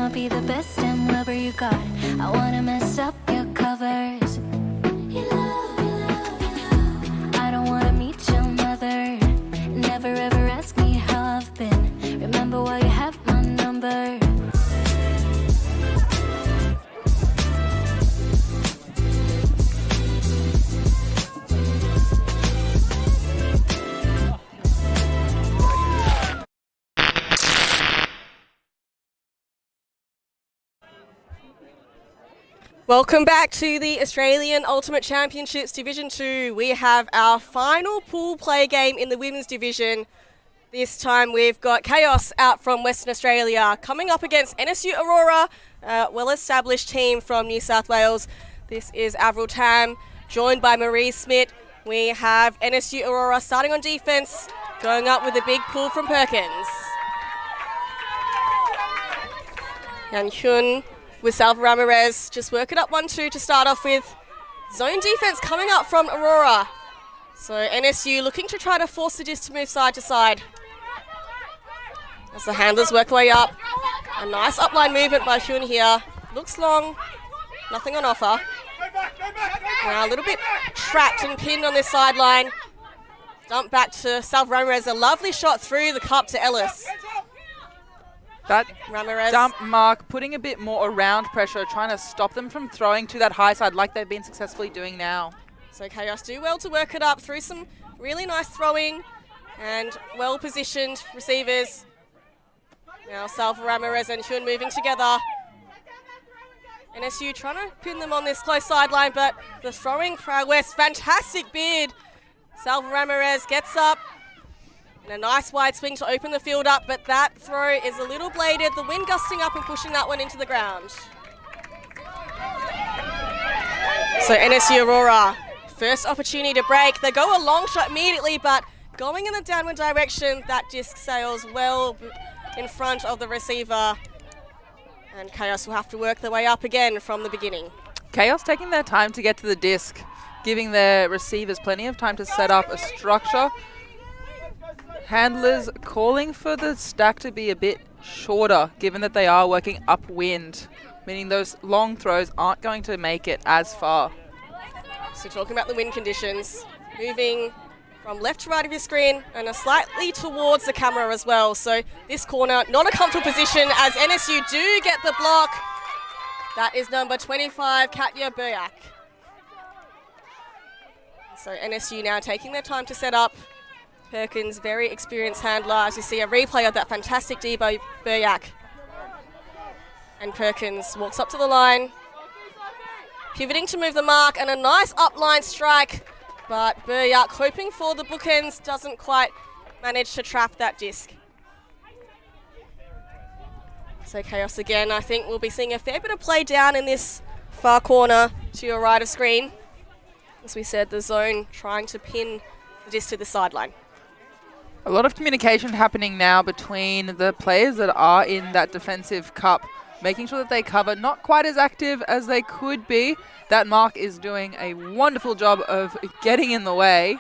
I'ma be the best damn lover you got. I wanna mess up your covers. I don't wanna meet your mother. Never ever ask me how I've been. Remember why you have my number. Welcome back to the Australian Ultimate Championships Division 2. We have our final pool play game in the women's division. This time we've got Kaos out from Western Australia coming up against NSU Aurora, a well-established team from New South Wales. This is Avril Tam, joined by Marie Smith. We have NSU Aurora starting on defence, going up with a big pull from Perkins. Yan Hyun with Salva Ramirez, just work it up 1-2 to start off with. Zone defense coming up from Aurora. So NSU looking to try to force the disc to move side to side. As the handlers work their way up. A nice upline movement by Hyun here. Looks long, nothing on offer. Now a little bit trapped and pinned on this sideline. Dump back to Salva Ramirez, a lovely shot through the cup to Ellis. That Ramirez. Dump mark, putting a bit more around pressure, trying to stop them from throwing to that high side like they've been successfully doing now. So Kaos do well to work it up through some really nice throwing and well-positioned receivers. Now Salva Ramirez and Hyun moving together. NSU trying to pin them on this close sideline, but the throwing prowess, fantastic bid. Salva Ramirez gets up. And a nice wide swing to open the field up, but that throw is a little bladed. The wind gusting up and pushing that one into the ground. So NSU Aurora, first opportunity to break. They go a long shot immediately, but going in the downward direction, that disc sails well in front of the receiver. And Kaos will have to work their way up again from the beginning. Kaos taking their time to get to the disc, giving their receivers plenty of time to set up a structure. Handlers calling for the stack to be a bit shorter, given that they are working upwind, meaning those long throws aren't going to make it as far. So talking about the wind conditions, moving from left to right of your screen and slightly towards the camera as well. So this corner, not a comfortable position as NSU do get the block. That is number 25, Katya Buryak. So NSU now taking their time to set up. Perkins, very experienced handler, as you see a replay of that fantastic D by Buryak. And Perkins walks up to the line, pivoting to move the mark, and a nice upline strike, but Buryak, hoping for the bookends, doesn't quite manage to trap that disc. So Kaos again, I think we'll be seeing a fair bit of play down in this far corner to your right of screen. As we said, the zone trying to pin the disc to the sideline. A lot of communication happening now between the players that are in that defensive cup, making sure that they cover, not quite as active as they could be. That mark is doing a wonderful job of getting in the way.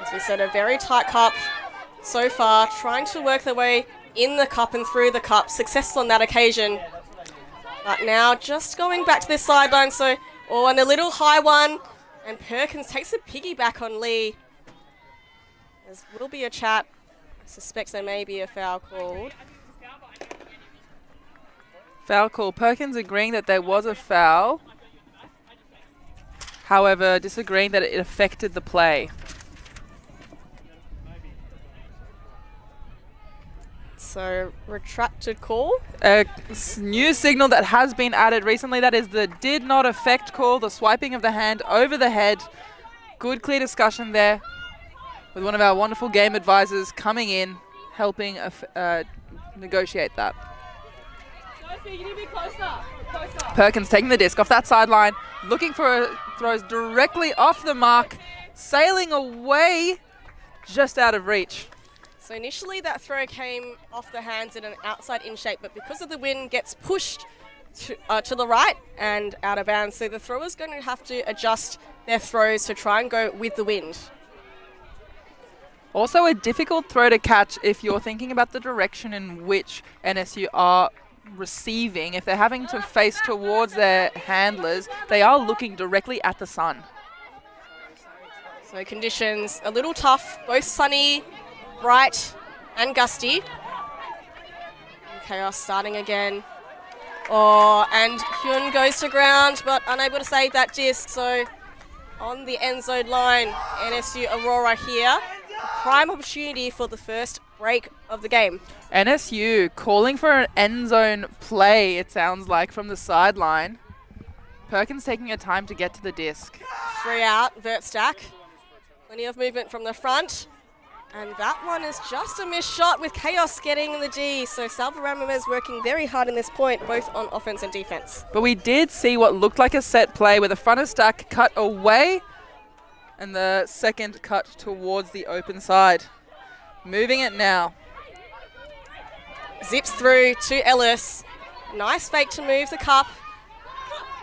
As we said, a very tight cup so far, trying to work their way in the cup and through the cup, successful on that occasion. But now just going back to this sideline, so, and a little high one, and Perkins takes a piggyback on Lee. There will be a chat. I suspect there may be a foul called. Foul call. Perkins agreeing that there was a foul. However, disagreeing that it affected the play. So, retracted call. A new signal that has been added recently, that is the did not affect call, the swiping of the hand over the head. Good, clear discussion there with one of our wonderful game advisors coming in, helping negotiate that. Sophie, you need to be closer. Perkins taking the disc off that sideline, looking for throws directly off the mark, sailing away just out of reach. So initially that throw came off the hands in an outside in shape, but because of the wind gets pushed to the right and out of bounds. So the thrower's going to have to adjust their throws to try and go with the wind. Also a difficult throw to catch if you're thinking about the direction in which NSU are receiving. If they're having to face towards their handlers, they are looking directly at the sun. So conditions a little tough, both sunny, bright and gusty. And Kaos starting again. Oh, and Hyun goes to ground but unable to save that disc. So on the end zone line, NSU Aurora here. A prime opportunity for the first break of the game. NSU calling for an end zone play, it sounds like, from the sideline. Perkins taking her time to get to the disc. 3 out, vert stack. Plenty of movement from the front. And that one is just a missed shot with Kaos getting the D. So Salva Ramirez working very hard in this point, both on offense and defense. But we did see what looked like a set play with a fronter stack cut away and the second cut towards the open side. Moving it now. Zips through to Ellis. Nice fake to move the cup.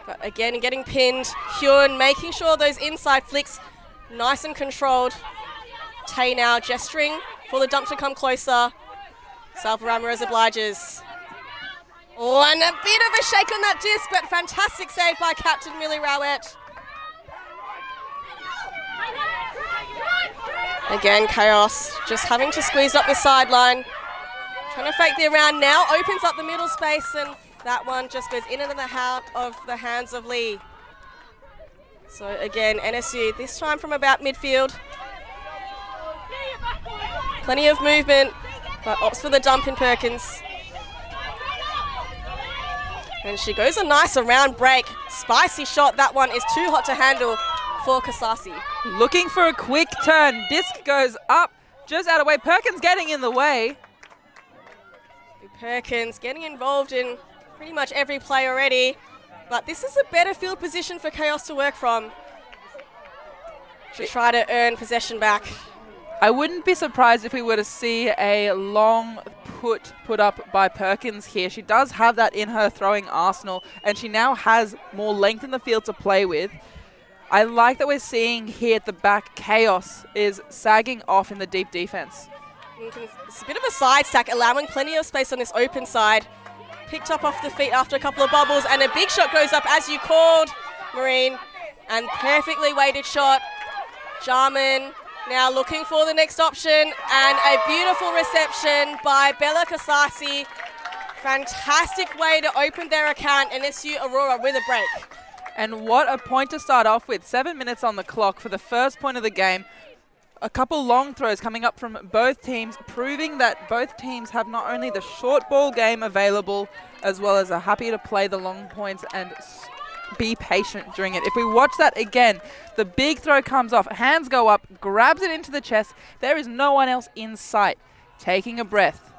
But again, getting pinned. Hyun making sure those inside flicks nice and controlled. Tay now gesturing for the dump to come closer. Salva Ramirez obliges. Oh, and a bit of a shake on that disc, but fantastic save by Captain Millie Rowett. Again, Kaos just having to squeeze up the sideline. Trying to fake the around now, opens up the middle space, and that one just goes in and out of the hands of Lee. So again, NSU, this time from about midfield. Plenty of movement, but opts for the dump in Perkins. And she goes a nice around break. Spicy shot, that one is too hot to handle for Kasasi. Looking for a quick turn. Disc goes up, just out of way. Perkins getting in the way. Perkins getting involved in pretty much every play already. But this is a better field position for Kaos to work from to try to earn possession back. I wouldn't be surprised if we were to see a long put up by Perkins here. She does have that in her throwing arsenal, and she now has more length in the field to play with. I like that we're seeing here at the back, Kaos is sagging off in the deep defense. It's a bit of a side stack, allowing plenty of space on this open side. Picked up off the feet after a couple of bubbles, and a big shot goes up as you called, Marine. And perfectly weighted shot. Jarman now looking for the next option, and a beautiful reception by Bella Kasasi. Fantastic way to open their account, NSU Aurora with a break. And what a point to start off with. 7 minutes on the clock for the first point of the game. A couple long throws coming up from both teams, proving that both teams have not only the short ball game available, as well as are happy to play the long points and be patient during it. If we watch that again, the big throw comes off, hands go up, grabs it into the chest. There is no one else in sight. Taking a breath,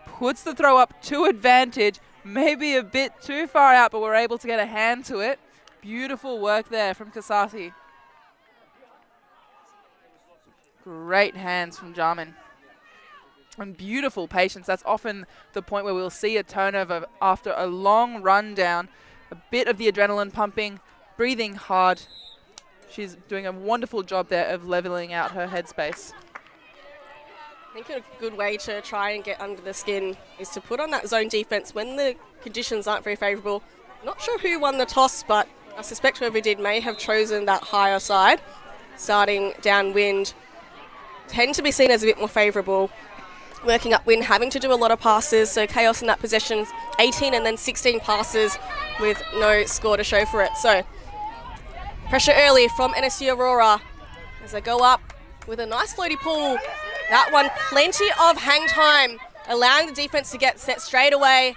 puts the throw up to advantage, maybe a bit too far out, but we're able to get a hand to it. Beautiful work there from Kasasi. Great hands from Jarman. And beautiful patience. That's often the point where we'll see a turnover after a long run down. A bit of the adrenaline pumping, breathing hard. She's doing a wonderful job there of leveling out her headspace. I think a good way to try and get under the skin is to put on that zone defense when the conditions aren't very favourable. Not sure who won the toss, but I suspect whoever did may have chosen that higher side. Starting downwind tend to be seen as a bit more favourable. Working upwind, having to do a lot of passes, so Kaos in that possession, 18 and then 16 passes with no score to show for it. So pressure early from NSU Aurora as they go up with a nice floaty pull. That one, plenty of hang time, allowing the defense to get set straight away.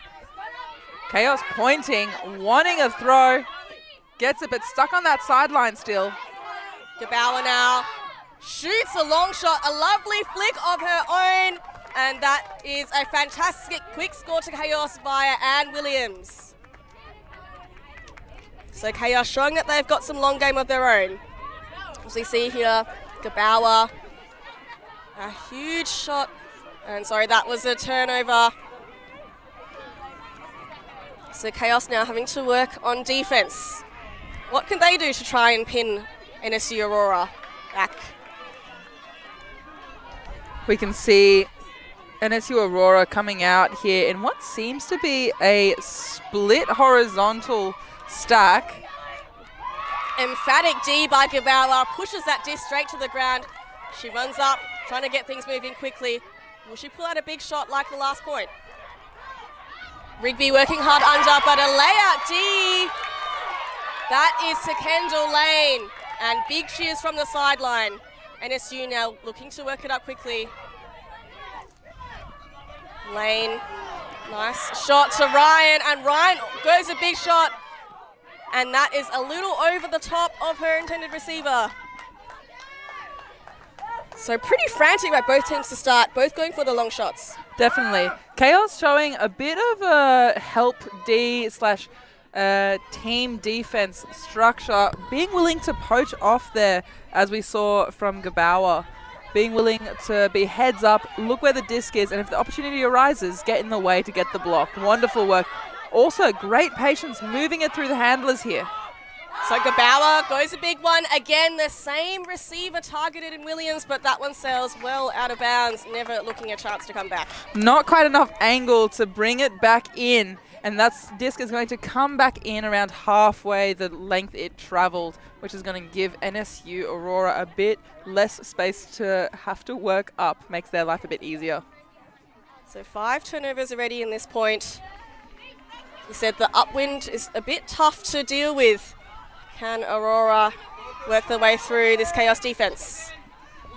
Kaos pointing, wanting a throw, gets it but stuck on that sideline still. Gebauer now shoots a long shot, a lovely flick of her own, and that is a fantastic quick score to Kaos via Anne Williams. So Kaos showing that they've got some long game of their own. As we see here, Gebauer, a huge shot, and sorry, that was a turnover. So Kaos now having to work on defense. What can they do to try and pin NSU Aurora back? We can see NSU Aurora coming out here in what seems to be a split horizontal stack. Emphatic D by Gabala, pushes that disc straight to the ground. She runs up, trying to get things moving quickly. Will she pull out a big shot like the last point? Rigby working hard under, but a layout D. That is to Kendall Lane, and big cheers from the sideline. NSU now looking to work it up quickly. Lane, nice shot to Ryan, and Ryan goes a big shot, and that is a little over the top of her intended receiver. So pretty frantic by both teams to start, both going for the long shots. Definitely. Kaos showing a bit of a help D slash team defense structure, being willing to poach off there, as we saw from Gabawa. Being willing to be heads up, look where the disc is, and if the opportunity arises, get in the way to get the block. Wonderful work. Also, great patience moving it through the handlers here. So Gabawa goes a big one. Again, the same receiver targeted in Williams, but that one sails well out of bounds, never looking a chance to come back. Not quite enough angle to bring it back in, and that disc is going to come back in around halfway the length it traveled, which is going to give NSU Aurora a bit less space to have to work up. Makes their life a bit easier. So 5 turnovers already in this point. He said the upwind is a bit tough to deal with. Can Aurora work their way through this Kaos defense?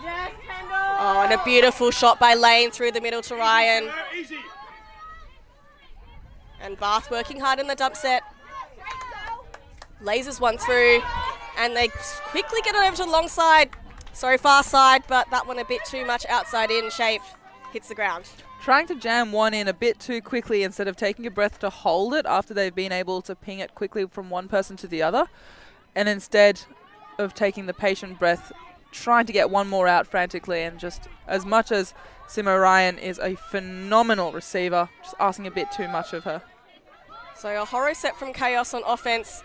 Yes, Kendall! Oh, and a beautiful shot by Lane through the middle to Ryan. Easy. And Bath working hard in the dump set. Lasers one through, and they quickly get it over to the long side. Sorry, far side, but that one a bit too much outside in shape. Hits the ground. Trying to jam one in a bit too quickly instead of taking a breath to hold it after they've been able to ping it quickly from one person to the other. And instead of taking the patient breath, trying to get one more out frantically, and just as much as Simo Ryan is a phenomenal receiver, just asking a bit too much of her. So a horror set from Kaos on offense,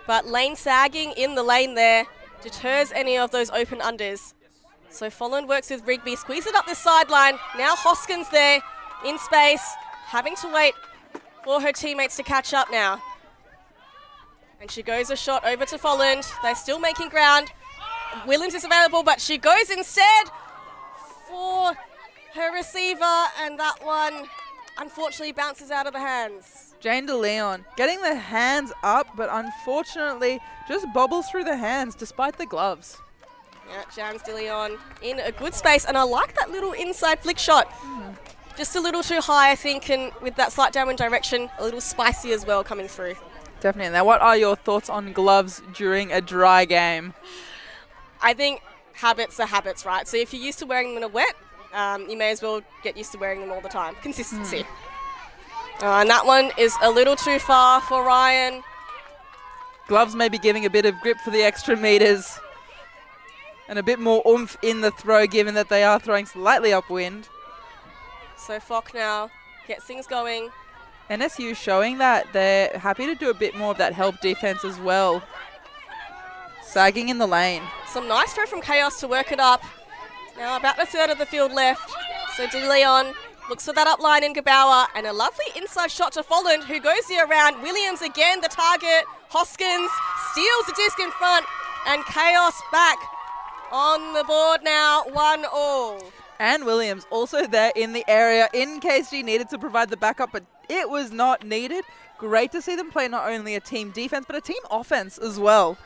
but lane sagging in the lane there deters any of those open unders. So Folland works with Rigby, squeeze it up the sideline. Now Hoskins there in space, having to wait for her teammates to catch up now. And she goes a shot over to Folland. They're still making ground. Williams is available, but she goes instead for her receiver, and that one unfortunately bounces out of the hands. Jane DeLeon getting the hands up, but unfortunately just bobbles through the hands despite the gloves. Yeah, Jans DeLeon in a good space, and I like that little inside flick shot. Just a little too high, I think, and with that slight downwind direction, a little spicy as well coming through. Definitely. Now, what are your thoughts on gloves during a dry game? I think habits are habits, right? So if you're used to wearing them in a wet, you may as well get used to wearing them all the time. Consistency. And that one is a little too far for Ryan. Gloves may be giving a bit of grip for the extra meters and a bit more oomph in the throw, given that they are throwing slightly upwind. So Fock now gets things going. NSU showing that they're happy to do a bit more of that help defense as well. Sagging in the lane. Some nice throw from Kaos to work it up. Now about a third of the field left. So DeLeon looks for that up line in Gabawa, and a lovely inside shot to Folland, who goes the around. Williams again the target. Hoskins steals the disc in front, and Kaos back on the board now, 1-1. And Williams also there in the area in case she needed to provide the backup, but it was not needed. Great to see them play not only a team defense, but a team offense as well.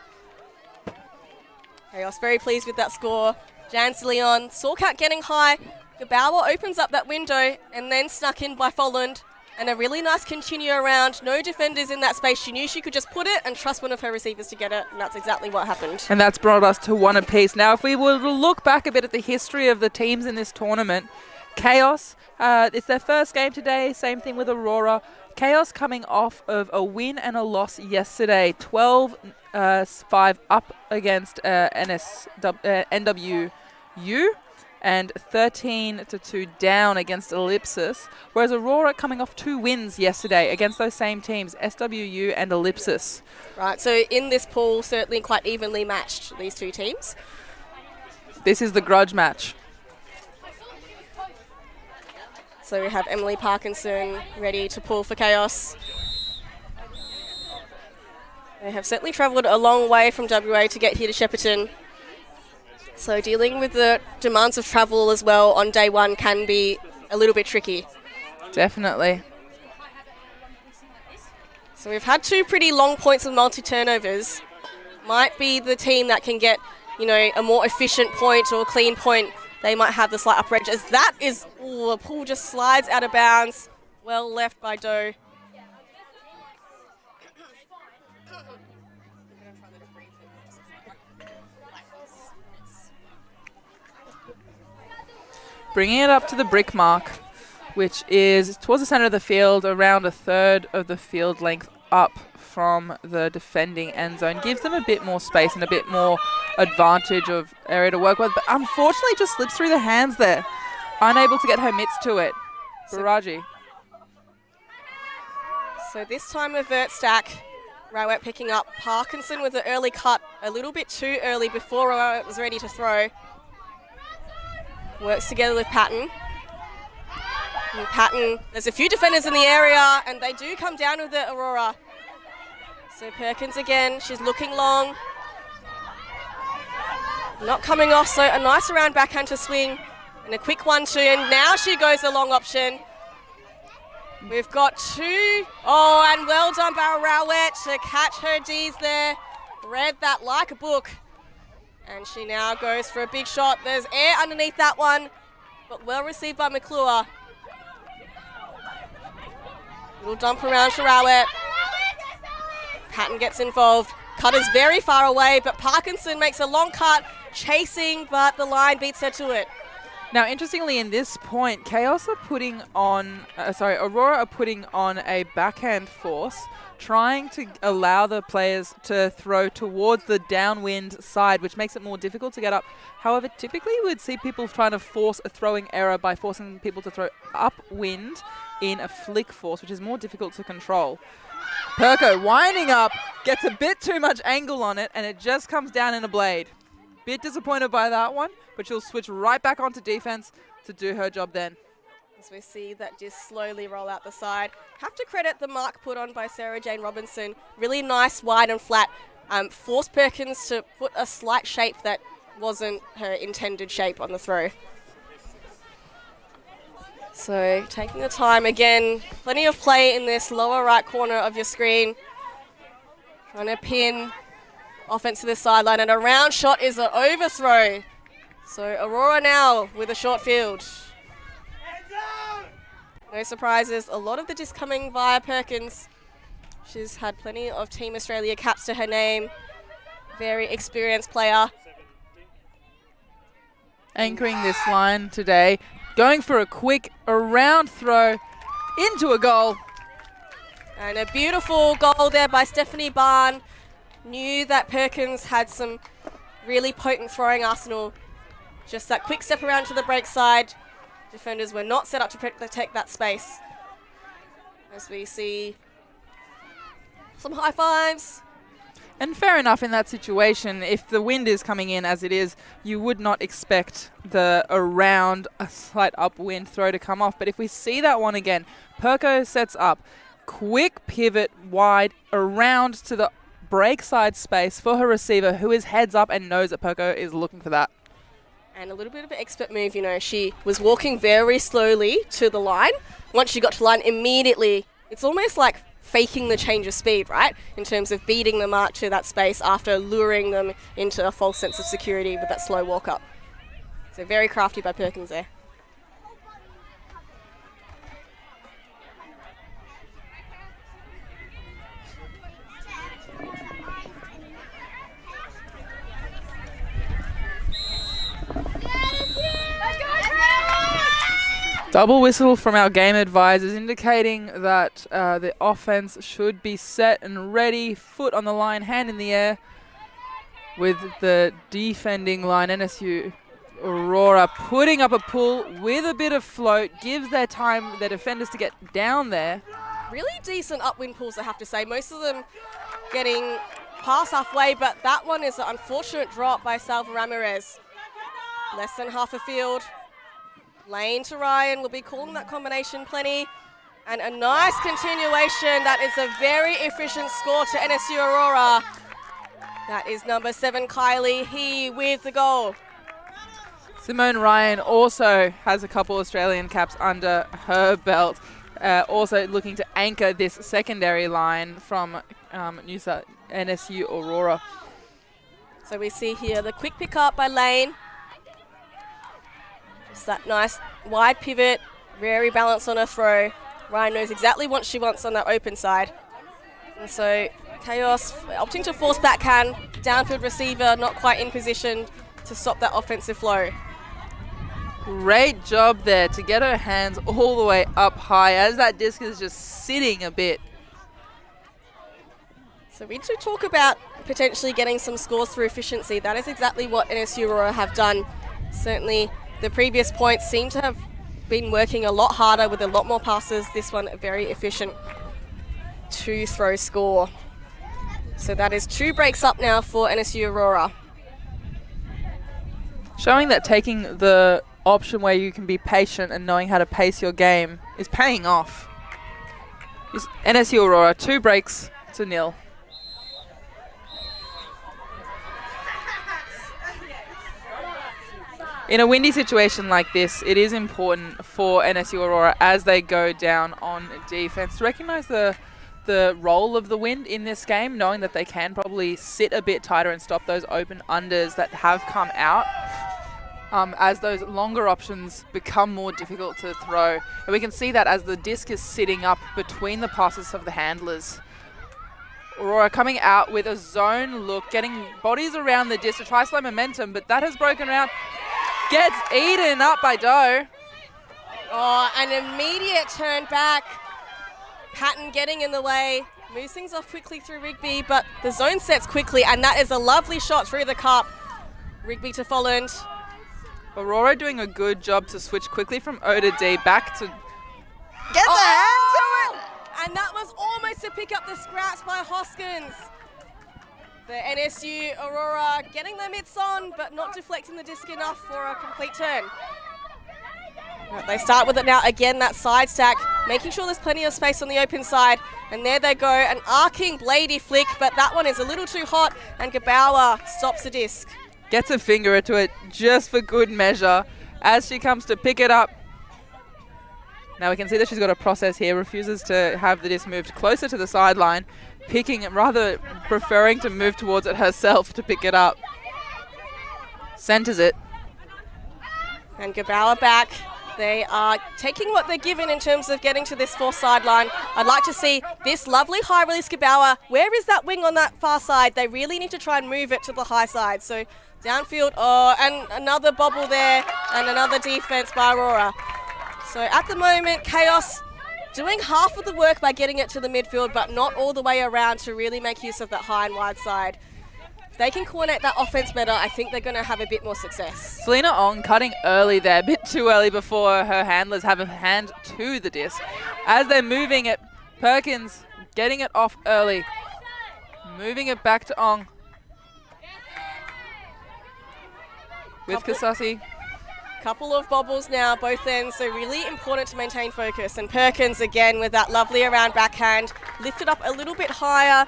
Kaos very pleased with that score. Jans Leon, Sorkat getting high. Gabawa opens up that window and then snuck in by Folland. And a really nice continue around. No defenders in that space. She knew she could just put it and trust one of her receivers to get it, and that's exactly what happened. And that's brought us to one apiece. Now, if we were to look back a bit at the history of the teams in this tournament, Kaos, it's their first game today. Same thing with Aurora. Kaos coming off of a win and a loss yesterday. 12-5 up against NWU. And 13-2 down against Ellipsis, whereas Aurora coming off 2 wins yesterday against those same teams, SWU and Ellipsis. Right, so in this pool, certainly quite evenly matched, these two teams. This is the grudge match. So we have Emily Parkinson ready to pull for Kaos. They have certainly travelled a long way from WA to get here to Shepparton. So dealing with the demands of travel as well on day one can be a little bit tricky. Definitely. So we've had 2 pretty long points of multi-turnovers. Might be the team that can get, a more efficient point or a clean point. They might have the slight upper edge, as that is, a pull just slides out of bounds. Well left by Doe. Bringing it up to the brick mark, which is towards the centre of the field, around a third of the field length up from the defending end zone. Gives them a bit more space and a bit more advantage of area to work with, but unfortunately just slips through the hands there. Unable to get her mitts to it. Baraji. So this time a vert stack. Rowett picking up Parkinson with an early cut, a little bit too early before Rowett was ready to throw. Works together with Patton. And Patton, there's a few defenders in the area, and they do come down with the Aurora. So Perkins again, she's looking long. Not coming off, so a nice around backhand to swing. And a quick 1-2, and now she goes a long option. We've got 2. Oh, and well done by Rowett to catch her Ds there. Read that like a book. And she now goes for a big shot. There's air underneath that one, but well received by McClure. Little dump around to Rowett. Patton gets involved. Cut is very far away, but Parkinson makes a long cut, chasing, but the line beats her to it. Now, interestingly, in this point, Kaos are putting on, Aurora are putting on a backhand force, trying to allow the players to throw towards the downwind side, which makes it more difficult to get up. However, typically we would see people trying to force a throwing error by forcing people to throw upwind in a flick force, which is more difficult to control. Perko winding up, gets a bit too much angle on it, and it just comes down in a blade. Bit disappointed by that one, but she'll switch right back onto defense to do her job then. As we see that just slowly roll out the side. Have to credit the mark put on by Sarah Jane Robinson. Really nice, wide and flat. Forced Perkins to put a slight shape that wasn't her intended shape on the throw. So taking the time again, plenty of play in this lower right corner of your screen. Trying to pin offense to the sideline, and a round shot is an overthrow. So Aurora now with a short field. No surprises, a lot of the disc coming via Perkins. She's had plenty of Team Australia caps to her name. Very experienced player. Anchoring this line today, going for a quick around throw into a goal. And a beautiful goal there by Stephanie Barn. Knew that Perkins had some really potent throwing arsenal. Just that quick step around to the break side. Defenders were not set up to protect that space. As we see some high fives. And fair enough in that situation, if the wind is coming in as it is, you would not expect the around a slight upwind throw to come off. But if we see that one again, Perko sets up, quick pivot wide around to the break side space for her receiver, who is heads up and knows that Perko is looking for that. And a little bit of an expert move, she was walking very slowly to the line. Once she got to the line, immediately, it's almost like faking the change of speed, right? In terms of beating the mark to that space after luring them into a false sense of security with that slow walk up. So very crafty by Perkins there. Double whistle from our game advisors indicating that the offense should be set and ready, foot on the line, hand in the air, with the defending line. NSU Aurora putting up a pull with a bit of float, gives their defenders to get down there. Really decent upwind pulls, I have to say. Most of them getting past halfway, but that one is an unfortunate drop by Salva Ramirez. Less than half a field. Lane to Ryan, will be calling that combination plenty. And a nice continuation. That is a very efficient score to NSU Aurora. That is number 7, Kylie He with the goal. Simone Ryan also has a couple Australian caps under her belt. Also looking to anchor this secondary line from NSU Aurora. So we see here the quick pick up by Lane. Just that nice wide pivot, very balanced on her throw. Ryan knows exactly what she wants on that open side. And so Kaos opting to force backhand, downfield receiver not quite in position to stop that offensive flow. Great job there to get her hands all the way up high as that disc is just sitting a bit. So we do talk about potentially getting some scores through efficiency. That is exactly what NSU Aurora have done. Certainly the previous points seem to have been working a lot harder with a lot more passes. This one a very efficient 2-throw score. So that is 2 breaks up now for NSU Aurora. Showing that taking the option where you can be patient and knowing how to pace your game is paying off. NSU Aurora 2 breaks to 0. In a windy situation like this, it is important for NSU Aurora as they go down on defense to recognize the role of the wind in this game, knowing that they can probably sit a bit tighter and stop those open unders that have come out as those longer options become more difficult to throw. And we can see that as the disc is sitting up between the passes of the handlers. Aurora coming out with a zone look, getting bodies around the disc to try slow momentum, but that has broken around. Gets eaten up by Doe. Oh, an immediate turn back. Patton getting in the way. Moves things off quickly through Rigby, but the zone sets quickly, and that is a lovely shot through the cup. Rigby to Folland. Aurora doing a good job to switch quickly from O to D back to... Gets a hand to it! And that was almost to pick up the scraps by Hoskins. The NSU Aurora getting their mitts on, but not deflecting the disc enough for a complete turn. They start with it now. Again, that side stack, making sure there's plenty of space on the open side. And there they go, an arcing bladey flick, but that one is a little too hot, and Gabauer stops the disc. Gets a finger to it just for good measure as she comes to pick it up. Now we can see that she's got a process here, refuses to have the disc moved closer to the sideline, rather preferring to move towards it herself to pick it up. Centers it. And Gabauer back. They are taking what they're given in terms of getting to this far sideline. I'd like to see this lovely high release Gabauer. Where is that wing on that far side? They really need to try and move it to the high side. So downfield, and another bobble there, and another defense by Aurora. So at the moment, Kaos doing half of the work by getting it to the midfield, but not all the way around to really make use of that high and wide side. If they can coordinate that offense better, I think they're going to have a bit more success. Selena Ong cutting early there, a bit too early before her handlers have a hand to the disc. As they're moving it, Perkins getting it off early, moving it back to Ong. With Kasasi. Couple of bobbles now, both ends, so really important to maintain focus. And Perkins again with that lovely around backhand, lifted up a little bit higher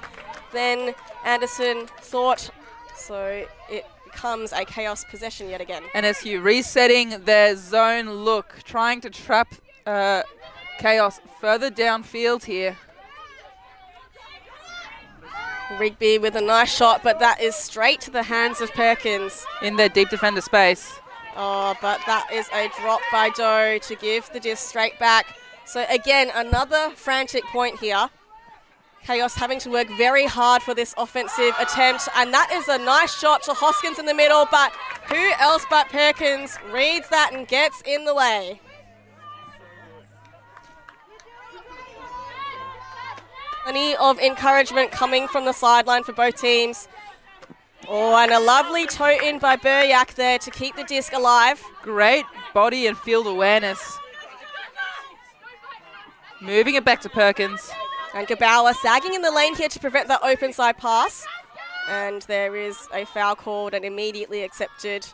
than Anderson thought, so it becomes a Kaos possession yet again. NSU resetting their zone look, trying to trap Kaos further downfield here. Rigby with a nice shot, but that is straight to the hands of Perkins. In their deep defender space. Oh, but that is a drop by Doe to give the disc straight back. So again, another frantic point here. Kaos having to work very hard for this offensive attempt, and that is a nice shot to Hoskins in the middle, but who else but Perkins reads that and gets in the way. Plenty of encouragement coming from the sideline for both teams. Oh, and a lovely toe in by Buryak there to keep the disc alive. Great body and field awareness. Moving it back to Perkins. And Gabauer sagging in the lane here to prevent that open side pass. And there is a foul called and immediately accepted.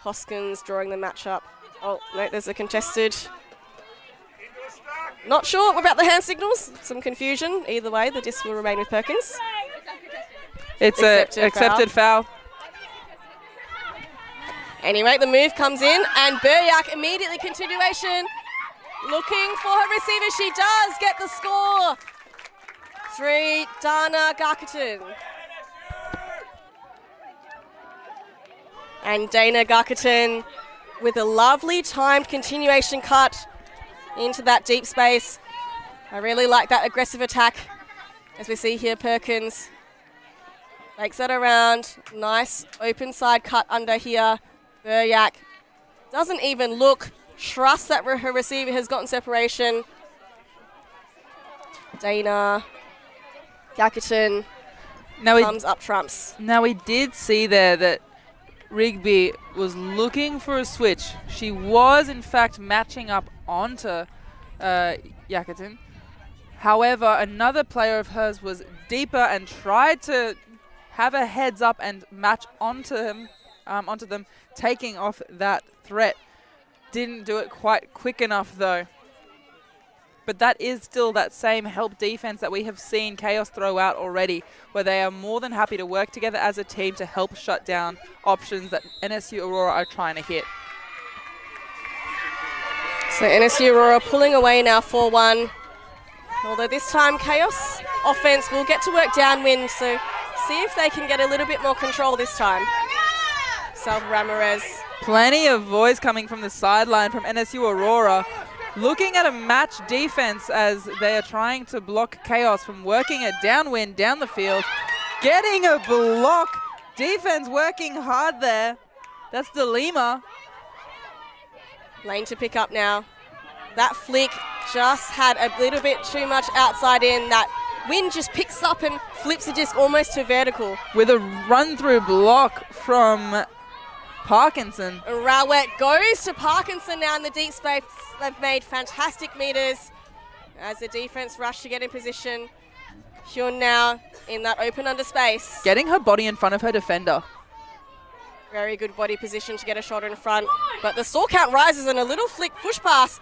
Hoskins drawing the match up. Oh, no, there's a contested. Not sure about the hand signals. Some confusion. Either way, the disc will remain with Perkins. It's an accepted foul. Anyway, the move comes in, and Buryak immediately continuation. Looking for her receiver. She does get the score. 3, Dana Garkatan. And Dana Garkatan with a lovely timed continuation cut into that deep space. I really like that aggressive attack. As we see here, Perkins makes that around. Nice open side cut under here. Buryak doesn't even look. Trust that her receiver has gotten separation. Dana Garkatan comes up trumps. Now we did see there that Rigby was looking for a switch. She was in fact matching up onto Garkatan. However, another player of hers was deeper and tried to have a heads up and match onto them, taking off that threat. Didn't do it quite quick enough though. But that is still that same help defense that we have seen Kaos throw out already, where they are more than happy to work together as a team to help shut down options that NSU Aurora are trying to hit. So NSU Aurora pulling away now 4-1. Although this time Kaos offense will get to work downwind, so see if they can get a little bit more control this time. Salva Ramirez. Plenty of voice coming from the sideline from NSU Aurora. Looking at a match defense as they are trying to block Kaos from working it downwind, down the field. Getting a block. Defense working hard there. That's Delima. Lane to pick up now. That flick just had a little bit too much outside in. That wind just picks up and flips the disc almost to vertical. With a run-through block from Parkinson. Rowett goes to Parkinson now in the deep space. They've made fantastic meters as the defense rush to get in position. Hyun now in that open under space. Getting her body in front of her defender. Very good body position to get a shot in front. But the stall count rises and a little flick push pass.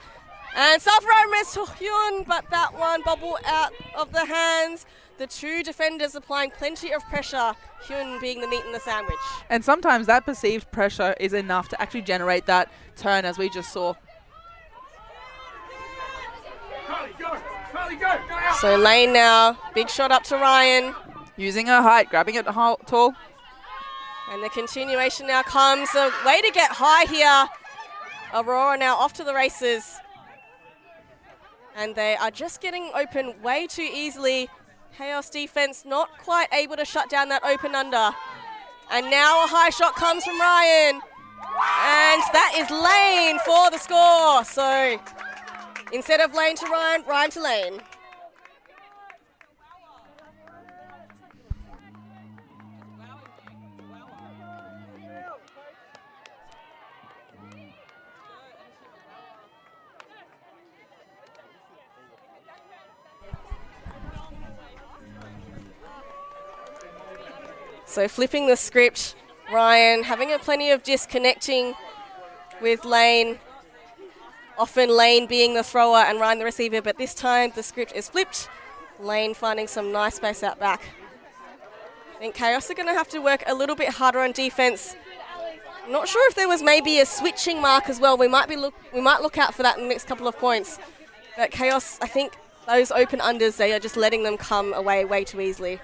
And Salva Ramirez to Hyun, but that one bobble out of the hands. The two defenders applying plenty of pressure, Hyun being the meat in the sandwich. And sometimes that perceived pressure is enough to actually generate that turn, as we just saw. So Lane now, big shot up to Ryan. Using her height, grabbing it tall. And the continuation now comes. A way to get high here. Aurora now off to the races. And they are just getting open way too easily. Kaos defense not quite able to shut down that open under. And now a high shot comes from Ryan. And that is Lane for the score. So instead of Lane to Ryan, Ryan to Lane. So flipping the script, Ryan having plenty of disconnecting with Lane. Often Lane being the thrower and Ryan the receiver, but this time the script is flipped. Lane finding some nice space out back. I think Kaos are going to have to work a little bit harder on defense. I'm not sure if there was maybe a switching mark as well. We might look out for that in the next couple of points. But Kaos, I think those open unders, they are just letting them come away way too easily.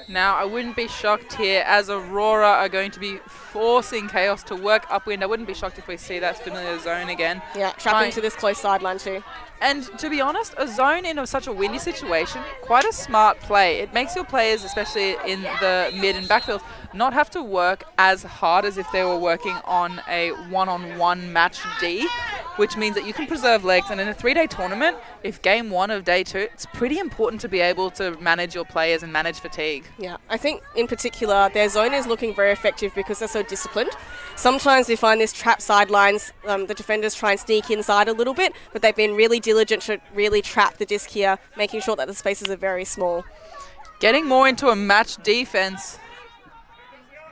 Now, I wouldn't be shocked here as Aurora are going to be forcing Kaos to work upwind. I wouldn't be shocked if we see that familiar zone again. Yeah, trapping to this close sideline too. And to be honest, a zone in such a windy situation, quite a smart play. It makes your players, especially in the mid and backfield, not have to work as hard as if they were working on a one-on-one match D, which means that you can preserve legs. And in a 3-day tournament, if game 1 of day 2, it's pretty important to be able to manage your players and manage fatigue. Yeah, I think in particular, their zone is looking very effective because they're so disciplined. Sometimes we find this trap sidelines, the defenders try and sneak inside a little bit, but they've been really diligent to really trap the disc here, making sure that the spaces are very small. Getting more into a match defense.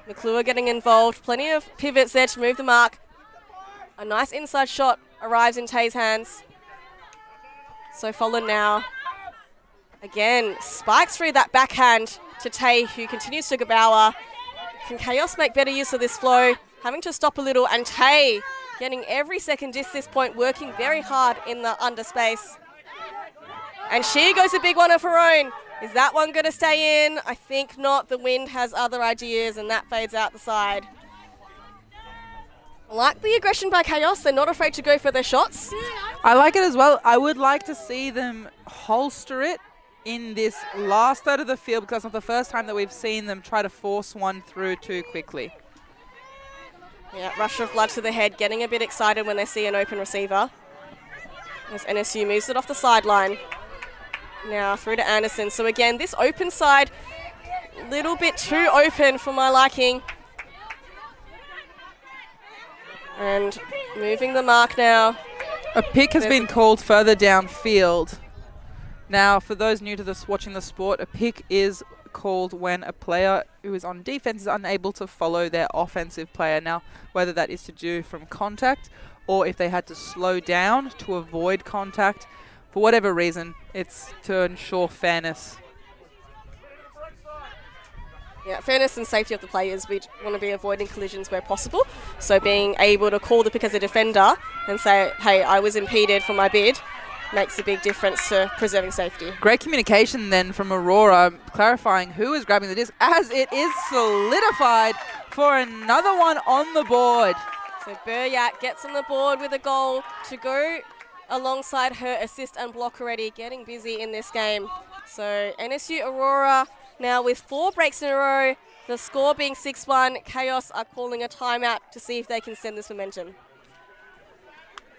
McClure getting involved, plenty of pivots there to move the mark. A nice inside shot arrives in Tay's hands. So Follen now. Again, spikes through that backhand to Tay, who continues to Gabauer. Can Kaos make better use of this flow? Having to stop a little, and Tay getting every second disc this point, working very hard in the underspace. And she goes a big one of her own. Is that one going to stay in? I think not. The wind has other ideas, and that fades out the side. I like the aggression by Kaos. They're not afraid to go for their shots. I like it as well. I would like to see them holster it in this last third of the field, because it's not the first time that we've seen them try to force one through too quickly. Yeah, rush of blood to the head, getting a bit excited when they see an open receiver. As NSU moves it off the sideline. Now through to Anderson. So again, this open side, a little bit too open for my liking. And moving the mark now. A pick has been called further downfield. Now, for those new to this, watching the sport, a pick is called when a player who is on defense is unable to follow their offensive player. Now, whether that is to do from contact or if they had to slow down to avoid contact, for whatever reason, it's to ensure fairness. Yeah, fairness and safety of the players. We want to be avoiding collisions where possible. So being able to call the pick as a defender and say, hey, I was impeded for my bid, makes a big difference to preserving safety. Great communication then from Aurora, clarifying who is grabbing the disc, as it is solidified for another one on the board. So Buryak gets on the board with a goal to go alongside her assist and block already, getting busy in this game. So NSU Aurora now with 4 breaks in a row, the score being 6-1. Kaos are calling a timeout to see if they can send this momentum.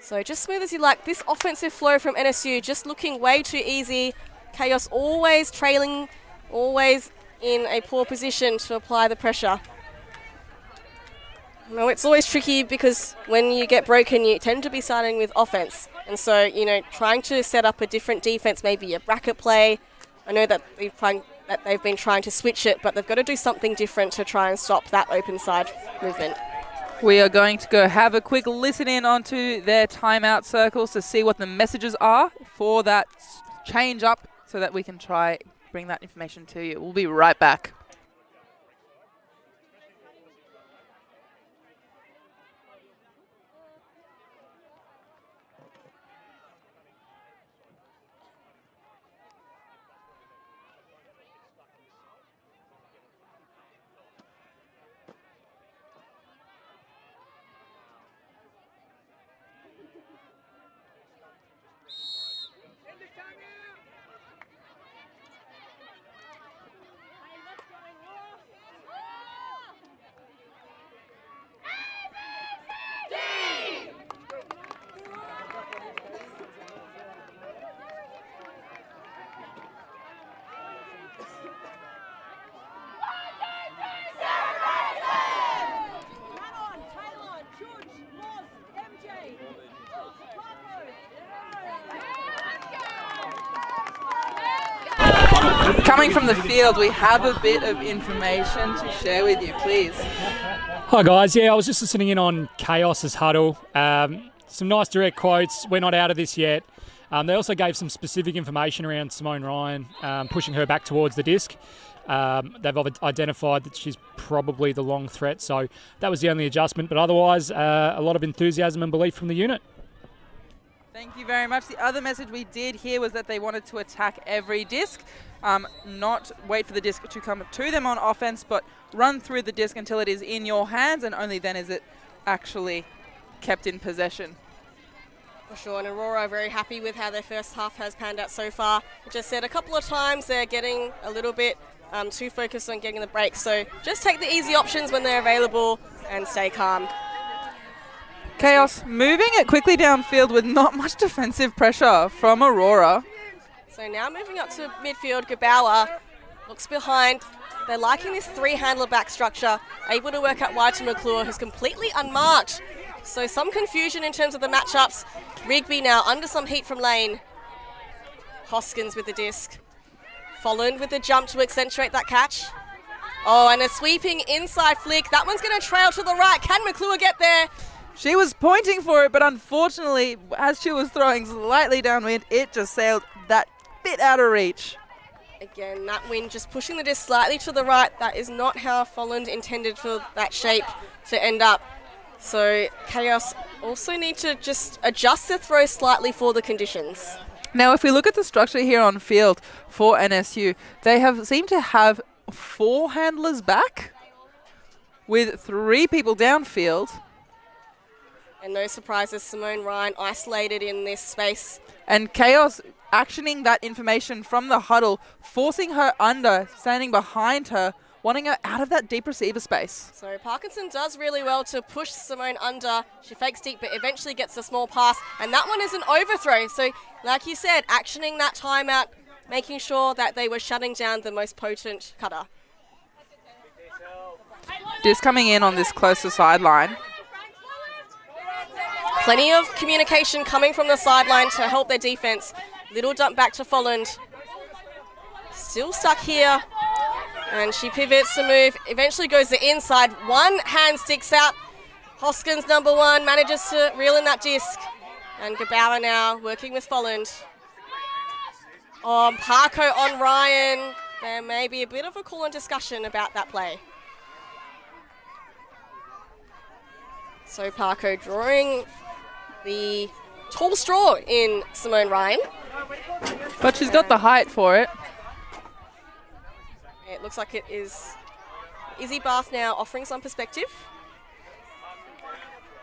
So just smooth as you like. This offensive flow from NSU just looking way too easy. Kaos always trailing, always in a poor position to apply the pressure. No, it's always tricky because when you get broken, you tend to be starting with offense. And so, you know, trying to set up a different defense, maybe a bracket play. I know that they've been trying to switch it, but they've got to do something different to try and stop that open side movement. We are going to go have a quick listen in onto their timeout circles to see what the messages are for that change up so that we can try bring that information to you. We'll be right back. Coming from the field, we have a bit of information to share with you, please. Hi guys, yeah, I was just listening in on Kaos's huddle. Some nice direct quotes. We're not out of this yet. They also gave some specific information around Simone Ryan, pushing her back towards the disc. They've identified that she's probably the long threat, so that was the only adjustment. But otherwise, a lot of enthusiasm and belief from the unit. Thank you very much. The other message we did hear was that they wanted to attack every disc, not wait for the disc to come to them on offense, but run through the disc until it is in your hands, and only then is it actually kept in possession. For sure, and Aurora are very happy with how their first half has panned out so far. I just said a couple of times they're getting a little bit too focused on getting the break, so just take the easy options when they're available and stay calm. Kaos moving it quickly downfield with not much defensive pressure from Aurora. So now moving up to midfield, Gabauer looks behind. They're liking this 3-handler back structure, able to work out wide to McClure, who's completely unmarked. So some confusion in terms of the matchups. Rigby now under some heat from lane. Hoskins with the disc. Follen with the jump to accentuate that catch. Oh, and a sweeping inside flick. That one's going to trail to the right. Can McClure get there? She was pointing for it, but unfortunately, as she was throwing slightly downwind, it just sailed that bit out of reach. Again, that wind just pushing the disc slightly to the right. That is not how Folland intended for that shape to end up. So Kaos also need to just adjust the throw slightly for the conditions. Now, if we look at the structure here on field for NSU, they seem to have 4 handlers back with 3 people downfield. And no surprises, Simone Ryan isolated in this space. And Kaos actioning that information from the huddle, forcing her under, standing behind her, wanting her out of that deep receiver space. So Parkinson does really well to push Simone under. She fakes deep, but eventually gets a small pass. And that one is an overthrow. So like you said, actioning that timeout, making sure that they were shutting down the most potent cutter. Disc coming in on this closer sideline. Plenty of communication coming from the sideline to help their defense. Little dump back to Folland. Still stuck here. And she pivots to move. Eventually goes the inside. One hand sticks out. Hoskins, number 1, manages to reel in that disc. And Gabauer now working with Folland. On Parko on Ryan. There may be a bit of a call and discussion about that play. So Parko drawing the tall straw in Simone Ryan. But she's got the height for it. It looks like it is Izzy Bath now offering some perspective.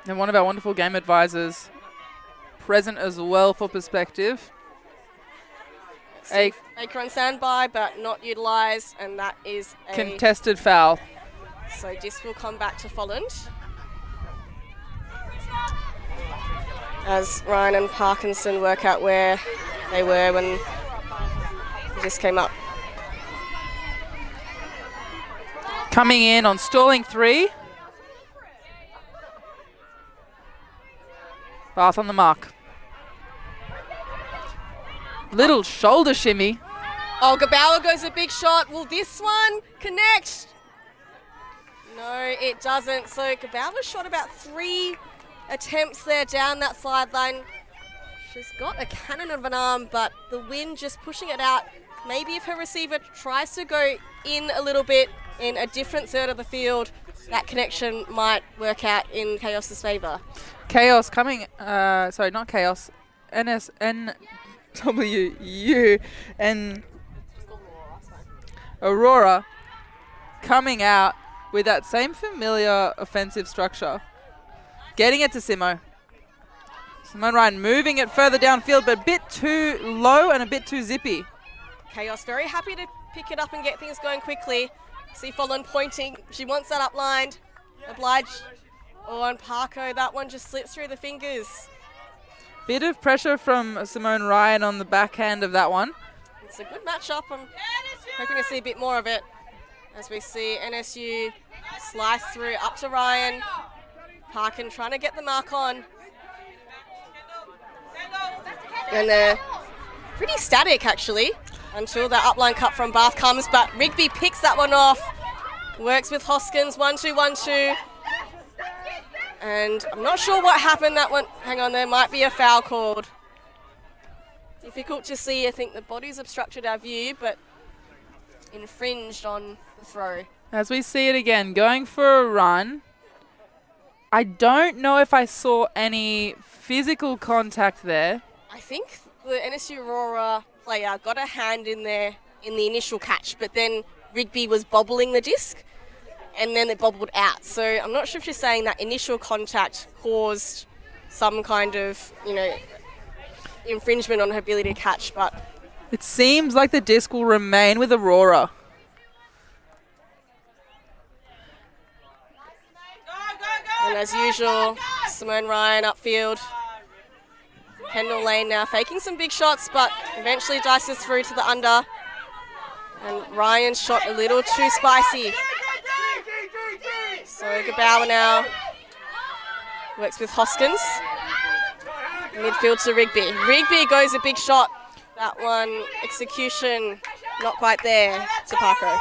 And one of our wonderful game advisors present as well for perspective. A Baker on standby, but not utilised, and that is a contested foul. So disc will come back to Folland. As Ryan and Parkinson work out where they were when the disc came up. Coming in on stalling 3. Bath on the mark. Little shoulder shimmy. Oh, Gabauer goes a big shot. Will this one connect? No, it doesn't. So Gabauer shot about 3 attempts there down that sideline. She's got a cannon of an arm, but the wind just pushing it out. Maybe if her receiver tries to go in a little bit in a different third of the field, that connection might work out in Kaos's favour. Kaos coming, sorry, not Kaos, NSU and Aurora coming out with that same familiar offensive structure. Getting it to Simo. Simone Ryan moving it further downfield, but a bit too low and a bit too zippy. Kaos very happy to pick it up and get things going quickly. See Folland pointing. She wants that uplined. Oblige. Oh, and Parko, that one just slips through the fingers. Bit of pressure from Simone Ryan on the backhand of that one. It's a good matchup. I'm hoping to see a bit more of it as we see NSU slice through up to Ryan. Parkin trying to get the mark on. And they're pretty static actually until that upline cut from Bath comes, but Rigby picks that one off. Works with Hoskins, 1-2, 1-2. And I'm not sure what happened that one. Hang on, there might be a foul called. Difficult to see. I think the body's obstructed our view, but infringed on the throw. As we see it again, going for a run. I don't know if I saw any physical contact there. I think the NSU Aurora player got a hand in there in the initial catch, but then Rigby was bobbling the disc and then it bobbled out. So I'm not sure if she's saying that initial contact caused some kind of, infringement on her ability to catch, but it seems like the disc will remain with Aurora. And as usual, Simone Ryan upfield. Kendall Lane now faking some big shots, but eventually dices through to the under. And Ryan's shot a little too spicy. So Gabauer now works with Hoskins. Midfield to Rigby. Rigby goes a big shot. That one, execution, not quite there to Parko.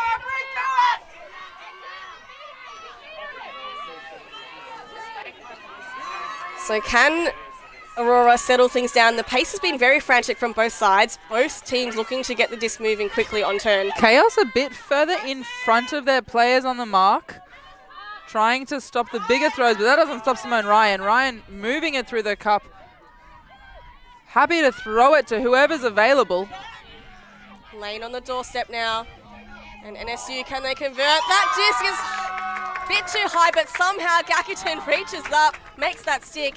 So can Aurora settle things down? The pace has been very frantic from both sides. Both teams looking to get the disc moving quickly on turn. Kaos a bit further in front of their players on the mark, trying to stop the bigger throws, but that doesn't stop Simone Ryan. Ryan moving it through the cup. Happy to throw it to whoever's available. Lane on the doorstep now. And NSU, can they convert? That disc is a bit too high, but somehow Gakutin reaches up, makes that stick.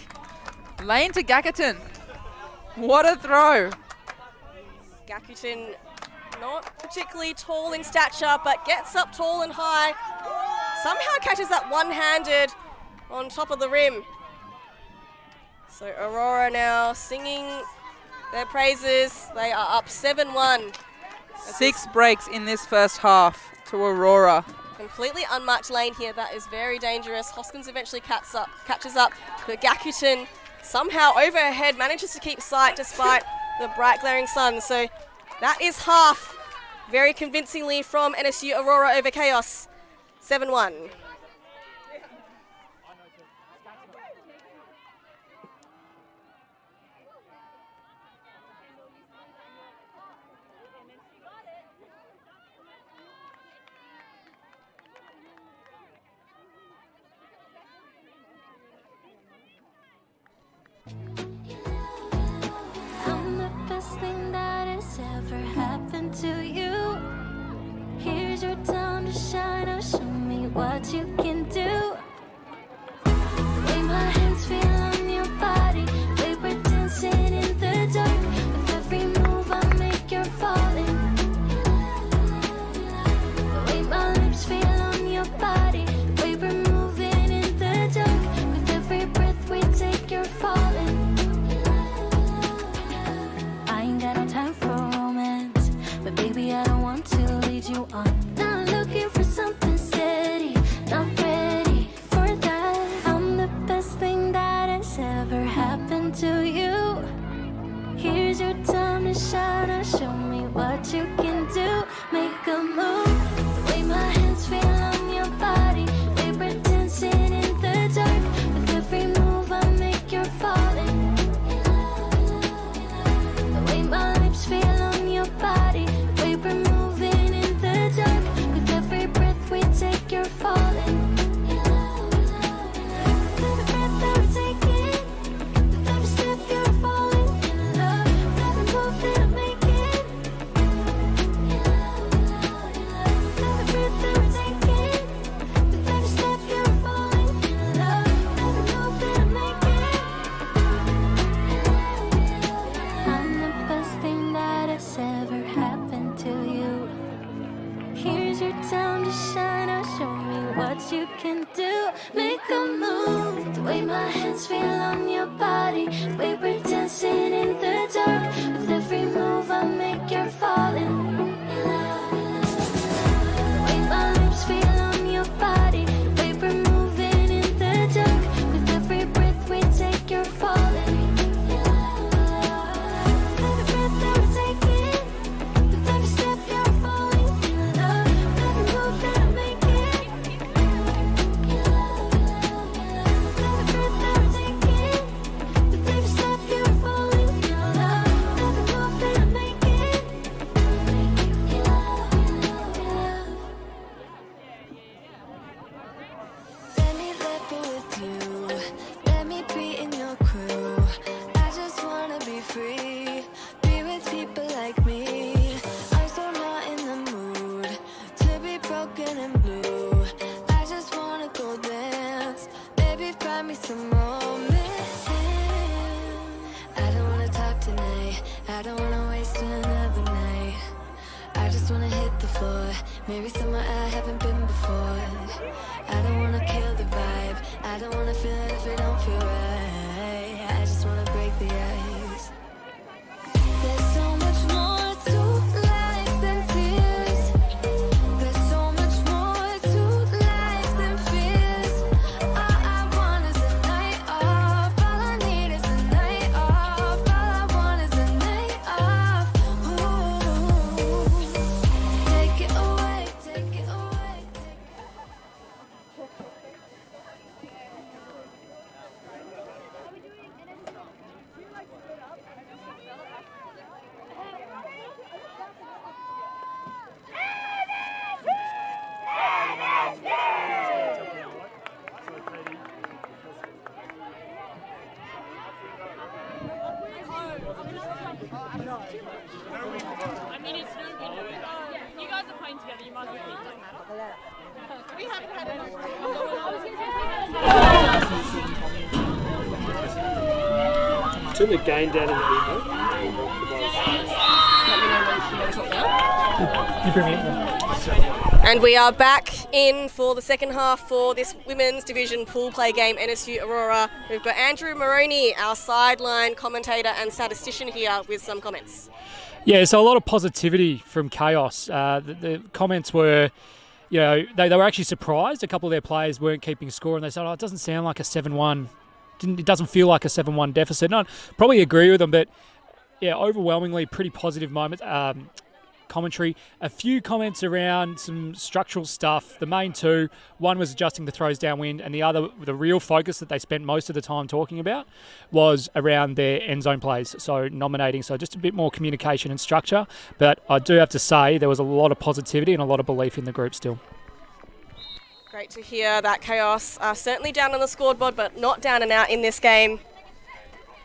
Lane to Gakutin. What a throw. Gakutin not particularly tall in stature, but gets up tall and high. Somehow catches that one-handed on top of the rim. So Aurora now singing their praises. They are up 7-1. 6 breaks in this first half to Aurora. Completely unmarked lane here. That is very dangerous. Hoskins eventually catches up, but Gakutin somehow overhead manages to keep sight despite the bright glaring sun. So that is half very convincingly from NSU. Aurora over Kaos, 7-1. I'm the best thing that has ever happened to you. Here's your time to shine. Now show me what you can do. The way my hands feel on your body, we were dancing in the dark. With every move I make, you're falling. The way my lips feel on your body, we were moving in the dark. With every breath we take, you're falling. I ain't got no time for romance, but baby, I don't want to lead you on. Not looking for something steady, not ready for that. I'm the best thing that has ever happened to you. Here's your time to shine. Now show me what you can do. Make a move. The way my hands feel on your body, we were dancing in the dark. With every move I make, you're falling. The way my lips feel on your body, we were moving in the dark. With every breath we take, you're falling. Every breath that we take in, with every step you're falling in love. With every move that I make it. Every breath that we take in, with every step you're falling in love. With every move that I make it. I'm the best thing that has ever happened to you. Here's your time to shine. Now show me what you can do. Make a move. The way my hands feel on your body, we were dancing in the dark. With every move I make, you're falling. The way my lips feel on your body, we were moving in the dark. With every breath we take, you're falling. Every breath that we take in, with every step you're falling in love. With every move that I make it. Every breath that we take in, with every step you're falling in love. With every move that I make it. Let me level with you. Let me be in your crew. I just wanna be free. Be with people like me. I'm so not in the mood to be broken and blue. I just wanna go dance. Baby, find me some romance. I don't wanna talk tonight. I don't wanna waste another night. I just wanna hit the floor. Maybe somewhere I haven't been before. I don't wanna kill the vibe. I don't wanna feel it if it don't feel right. I just wanna break the ice. There's so much more to life than tears. There's so much more to life than fears. All I want is a night off. All I need is a night off. All I want is a night off. Ooh. Take it away, take it away, take it away. Turn the gain down in the video. And we are back in for the second half for this women's division pool play game, NSU Aurora. We've got Andrew Moroney, our sideline commentator and statistician here with some comments. Yeah, so a lot of positivity from Kaos. The comments were, you know, they were actually surprised. A couple of their players weren't keeping score, and they said, oh, it doesn't sound like a 7-1. It doesn't feel like a 7-1 deficit. And I probably agree with them, but yeah, overwhelmingly pretty positive moments. Commentary. A few comments around some structural stuff. The main two, one was adjusting the throws downwind, and the other, the real focus that they spent most of the time talking about, was around their end zone plays. So nominating, so just a bit more communication and structure. But I do have to say there was a lot of positivity and a lot of belief in the group still. Great to hear that Kaos are certainly down on the scoreboard, but not down and out in this game.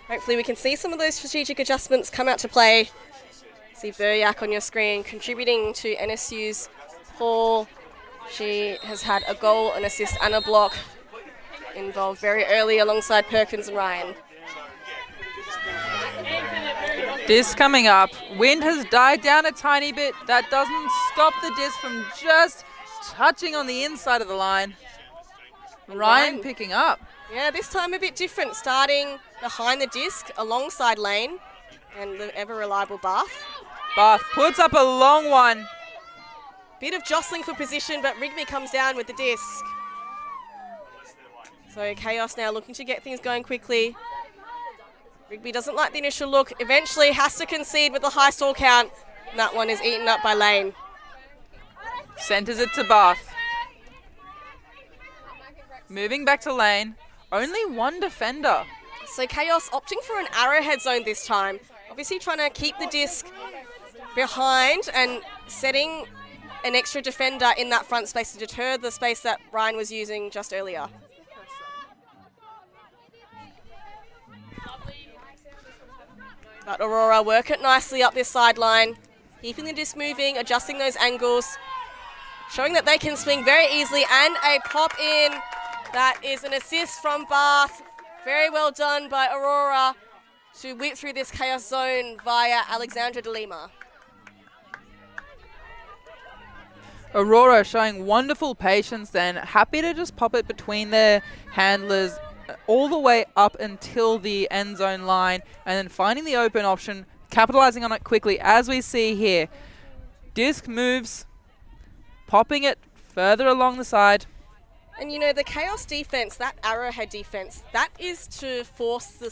Hopefully we can see some of those strategic adjustments come out to play. See Buryak on your screen contributing to NSU's haul. She has had a goal, an assist and a block involved very early alongside Perkins and Ryan. Disc coming up. Wind has died down a tiny bit. That doesn't stop the disc from just touching on the inside of the line. Ryan picking up. Yeah, this time a bit different, starting behind the disc alongside Lane and the ever-reliable Bath. Bath puts up a long one. Bit of jostling for position, but Rigby comes down with the disc. So Kaos now looking to get things going quickly. Rigby doesn't like the initial look, eventually has to concede with the high stall count, and that one is eaten up by Lane. Centres it to Bath. Moving back to Lane. Only one defender. So Kaos opting for an arrowhead zone this time. Obviously trying to keep the disc behind and setting an extra defender in that front space to deter the space that Ryan was using just earlier. But Aurora work it nicely up this sideline, keeping the disc moving, adjusting those angles, showing that they can swing very easily, and a pop in. That is an assist from Bath. Very well done by Aurora to whip through this Kaos zone via Alexandra de Lima. Aurora showing wonderful patience then, happy to just pop it between their handlers all the way up until the end zone line, and then finding the open option, capitalizing on it quickly, as we see here. Disc moves, popping it further along the side. And you know, the Kaos defense, that arrowhead defense, that is to force the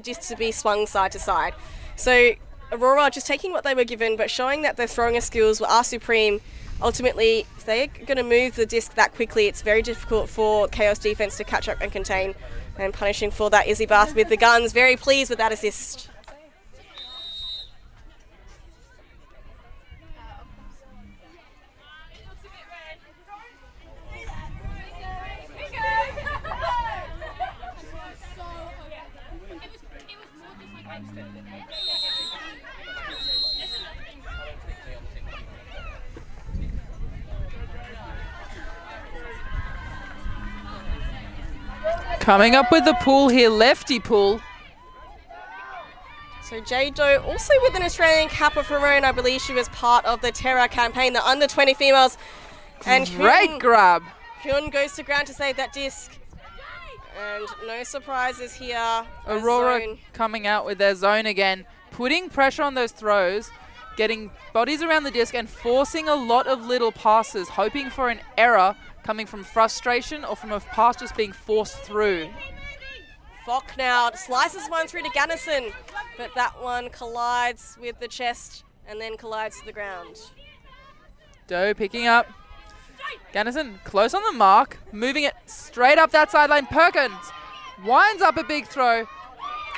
disc to be swung side to side. So Aurora just taking what they were given, but showing that their throwing skills are supreme. Ultimately, if they're going to move the disc that quickly, it's very difficult for Kaos defense to catch up and contain. And punishing for that, Izzy Bath with the guns. Very pleased with that assist. Coming up with the pool here, lefty pool. So Jade Doe also with an Australian cap of her own. I believe she was part of the Terra campaign, the under 20 females. And Great grab. Hyun goes to ground to save that disc. And no surprises here. Aurora coming out with their zone again, putting pressure on those throws, getting bodies around the disc and forcing a lot of little passes, hoping for an error coming from frustration or from a pass just being forced through. Fock now slices one through to Gannison, but that one collides with the chest and then collides to the ground. Doe picking up. Gannison close on the mark, moving it straight up that sideline. Perkins winds up a big throw,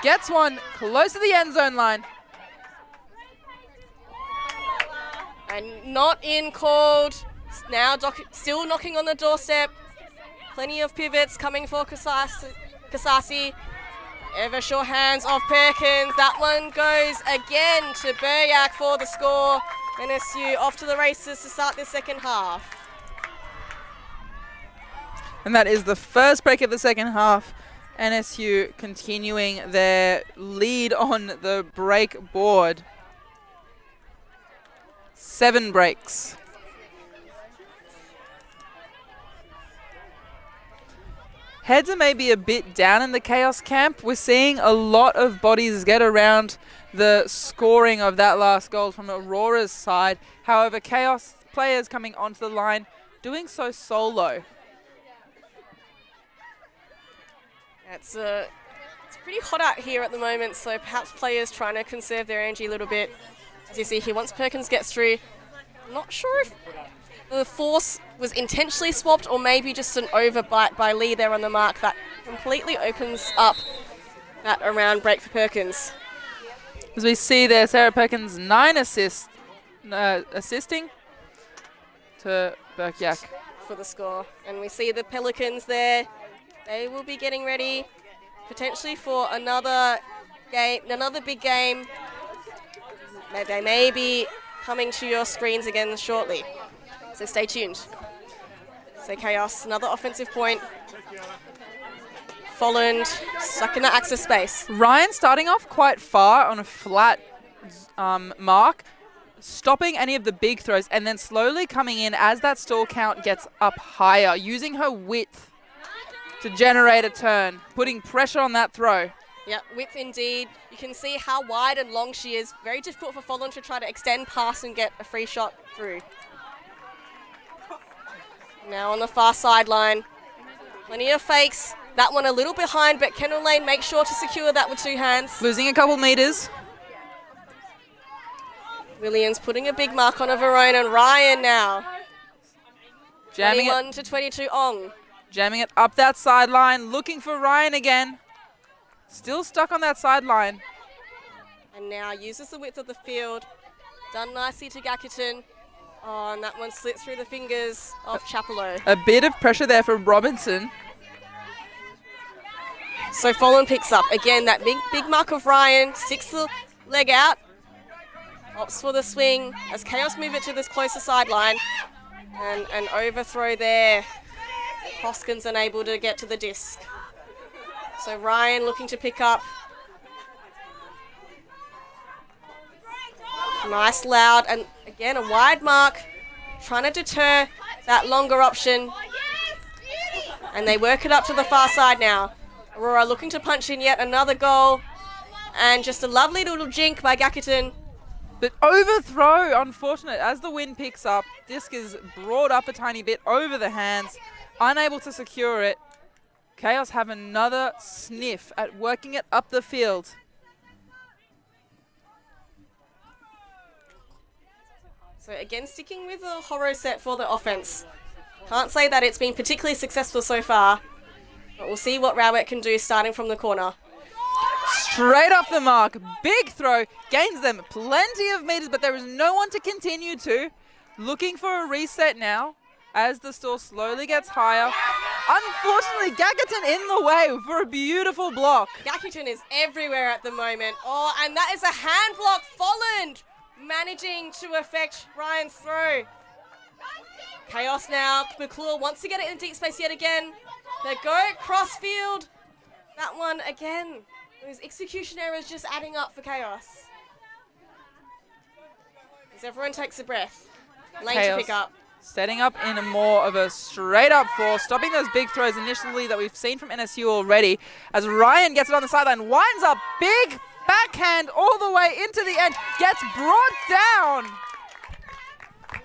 gets one close to the end zone line. And not in called. Now still knocking on the doorstep. Plenty of pivots coming for Kasasi. Ever sure hands off Perkins. That one goes again to Buryak for the score. NSU off to the races to start this second half. And that is the first break of the second half. NSU continuing their lead on the break board. 7 breaks. Heads are maybe a bit down in the Chaos camp. We're seeing a lot of bodies get around the scoring of that last goal from Aurora's side. However, Chaos players coming onto the line doing so solo. It's pretty hot out here at the moment, so perhaps players trying to conserve their energy a little bit. As you see here, once Perkins gets through, I'm not sure if the force was intentionally swapped or maybe just an overbite by Lee there on the mark that completely opens up that around break for Perkins. As we see there, Sarah Perkins 9 assists, assisting to Berkyak. For the score. And we see the Pelicans there. They will be getting ready potentially for another game, another big game. They may be coming to your screens again shortly. So stay tuned. So Chaos, another offensive point. Folland stuck in that access space. Ryan starting off quite far on a flat mark, stopping any of the big throws and then slowly coming in as that stall count gets up higher, using her width to generate a turn, putting pressure on that throw. Yep, width indeed. You can see how wide and long she is. Very difficult for Folland to try to extend past and get a free shot through. Now on the far sideline, plenty of fakes. That one a little behind, but Kendall Lane makes sure to secure that with 2 hands. Losing a couple meters. Williams putting a big mark on a Verona, and Ryan now. Jamming 21 it, to 22 Ong. jamming it up that sideline, looking for Ryan again. Still stuck on that sideline. And now uses the width of the field. Done nicely to Gakerton. Oh, and that one slips through the fingers of Chapelo. A bit of pressure there from Robinson. So Folland picks up. Again, that big mark of Ryan. Sticks the leg out. Opts for the swing as Chaos move it to this closer sideline. And an overthrow there. Hoskins unable to get to the disc. So Ryan looking to pick up. Nice loud, and again a wide mark, trying to deter that longer option. And they work it up to the far side now. Aurora looking to punch in yet another goal. And just a lovely little jink by Gakerton. But overthrow, unfortunate, as the wind picks up, disc is brought up a tiny bit over the hands, unable to secure it. Chaos have another sniff at working it up the field. So again, sticking with the horror set for the offense. Can't say that it's been particularly successful so far, but we'll see what Rowett can do starting from the corner. Straight off the mark, big throw, gains them plenty of meters, but there is no one to continue to. Looking for a reset now as the stall slowly gets higher. Unfortunately, Gakerton in the way for a beautiful block. Gakerton is everywhere at the moment. Oh, and that is a hand block. Folland managing to affect Ryan's throw. Chaos now. McClure wants to get it in deep space yet again. They go crossfield. That one again. Those execution errors just adding up for Chaos. As everyone takes a breath. Lane Chaos to pick up. setting up in a more of a straight up force, stopping those big throws initially that we've seen from NSU already. As Ryan gets it on the sideline, winds up, big backhand all the way into the end, gets brought down.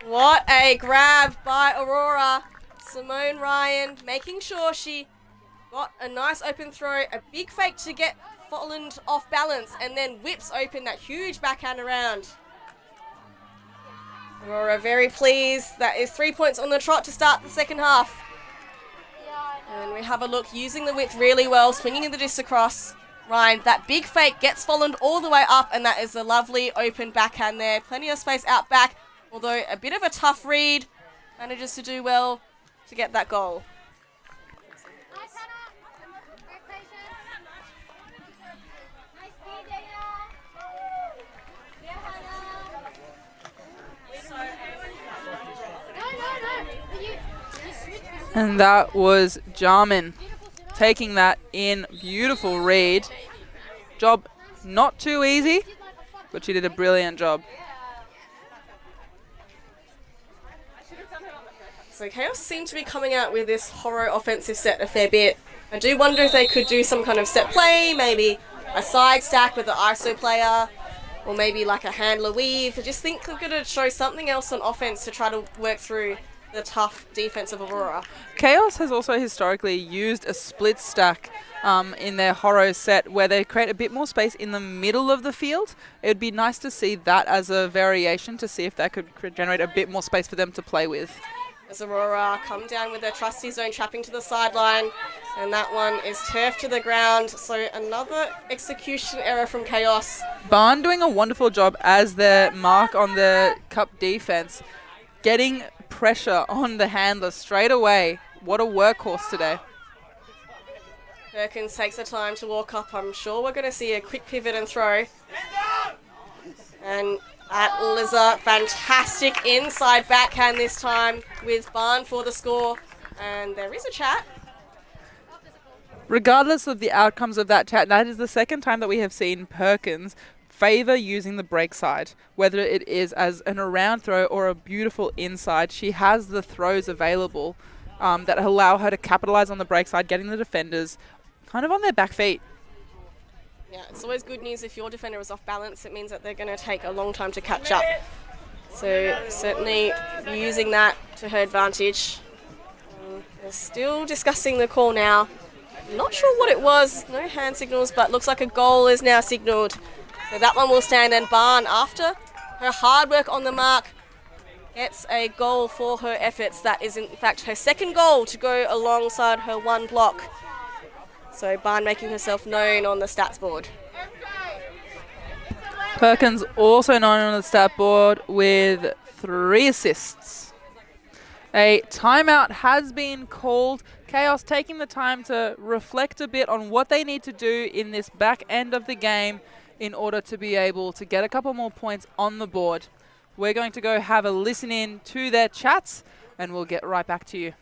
What a grab by Aurora. Simone Ryan making sure she got a nice open throw, a big fake to get Folland off balance, and then whips open that huge backhand around. Aurora very pleased. That is 3 points on the trot to start the second half. And we have a look, using the width really well, swinging the disc across. Ryan, that big fake gets Folland all the way up, and that is a lovely open backhand there. Plenty of space out back, although a bit of a tough read. Manages to do well to get that goal. And that was Jarman taking that in. Beautiful read. Job not too easy, but she did a brilliant job. So Kaos seem to be coming out with this horror offensive set a fair bit. I do wonder if they could do some kind of set play, maybe a side stack with the ISO player, or maybe like a handler weave. I just think they're going to show something else on offense to try to work through the tough defense of Aurora. Kaos has also historically used a split stack in their horror set where they create a bit more space in the middle of the field. It would be nice to see that as a variation to see if that could generate a bit more space for them to play with. As Aurora come down with their trusty zone trapping to the sideline, and that one is turfed to the ground. So another execution error from Kaos. Barn doing a wonderful job as their mark on the cup defense, getting pressure on the handler straight away. What a workhorse today. Perkins takes the time to walk up. I'm sure we're going to see a quick pivot and throw. And at Liza, fantastic inside backhand this time with Barn for the score. And there is a chat. Regardless of the outcomes of that chat, that is the second time that we have seen Perkins favour using the break side, whether it is as an around throw or a beautiful inside. She has the throws available that allow her to capitalise on the break side, getting the defenders kind of on their back feet. Yeah, it's always good news if your defender is off balance. It means that they're going to take a long time to catch up. So certainly using that to her advantage. They're still discussing the call now. Not sure what it was, no hand signals, but looks like a goal is now signalled. So that one will stand, and Barn, after her hard work on the mark, gets a goal for her efforts. That is in fact her second goal to go alongside her one block. So Barn making herself known on the stats board. Perkins also known on the stat board with 3 assists. A timeout has been called. Kaos taking the time to reflect a bit on what they need to do in this back end of the game in order to be able to get a couple more points on the board. We're going to go have a listen in to their chats and we'll get right back to you.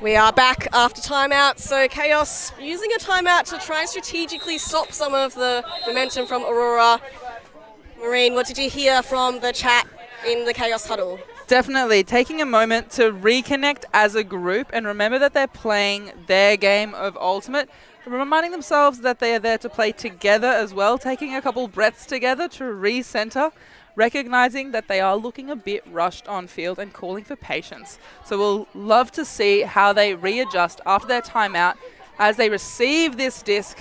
We are back after timeout, so Kaos using a timeout to try and strategically stop some of the momentum from Aurora. Maureen, what did you hear from the chat in the Kaos huddle? Definitely taking a moment to reconnect as a group and remember that they're playing their game of Ultimate, reminding themselves that they are there to play together as well, taking a couple breaths together to recenter, recognizing that they are looking a bit rushed on field and calling for patience. So we'll love to see how they readjust after their timeout as they receive this disc.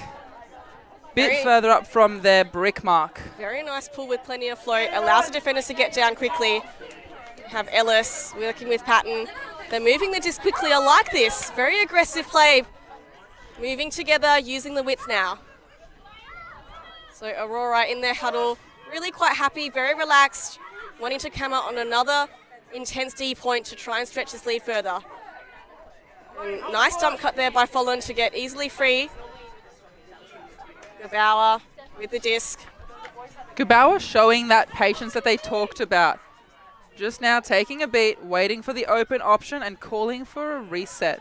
bit further up from their brick mark. Very nice pull with plenty of float. Allows the defenders to get down quickly. Have Ellis working with Patton. They're moving the disc quickly. I like this. Very aggressive play. Moving together, using the width now. So Aurora in their huddle, really quite happy, very relaxed, wanting to come out on another intense D point to try and stretch this lead further. And nice dump cut there by Folland to get easily free. Gebauer with the disc. Gebauer showing that patience that they talked about. Just now taking a beat, waiting for the open option and calling for a reset.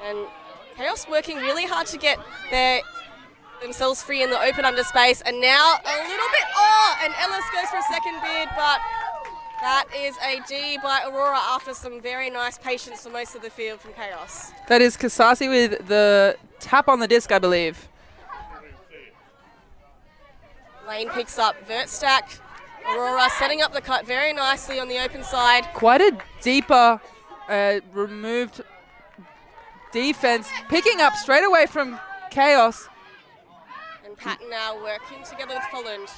And Kaos working really hard to get themselves free in the open under space, and now a little bit, and Ellis goes for a second bid, but that is a D by Aurora after some very nice patience for most of the field from Kaos. That is Kasasi with the tap on the disc, I believe. Lane picks up vert stack. Aurora setting up the cut very nicely on the open side. Quite a deeper removed defense, picking up straight away from Kaos. And Patton now working together with Folland.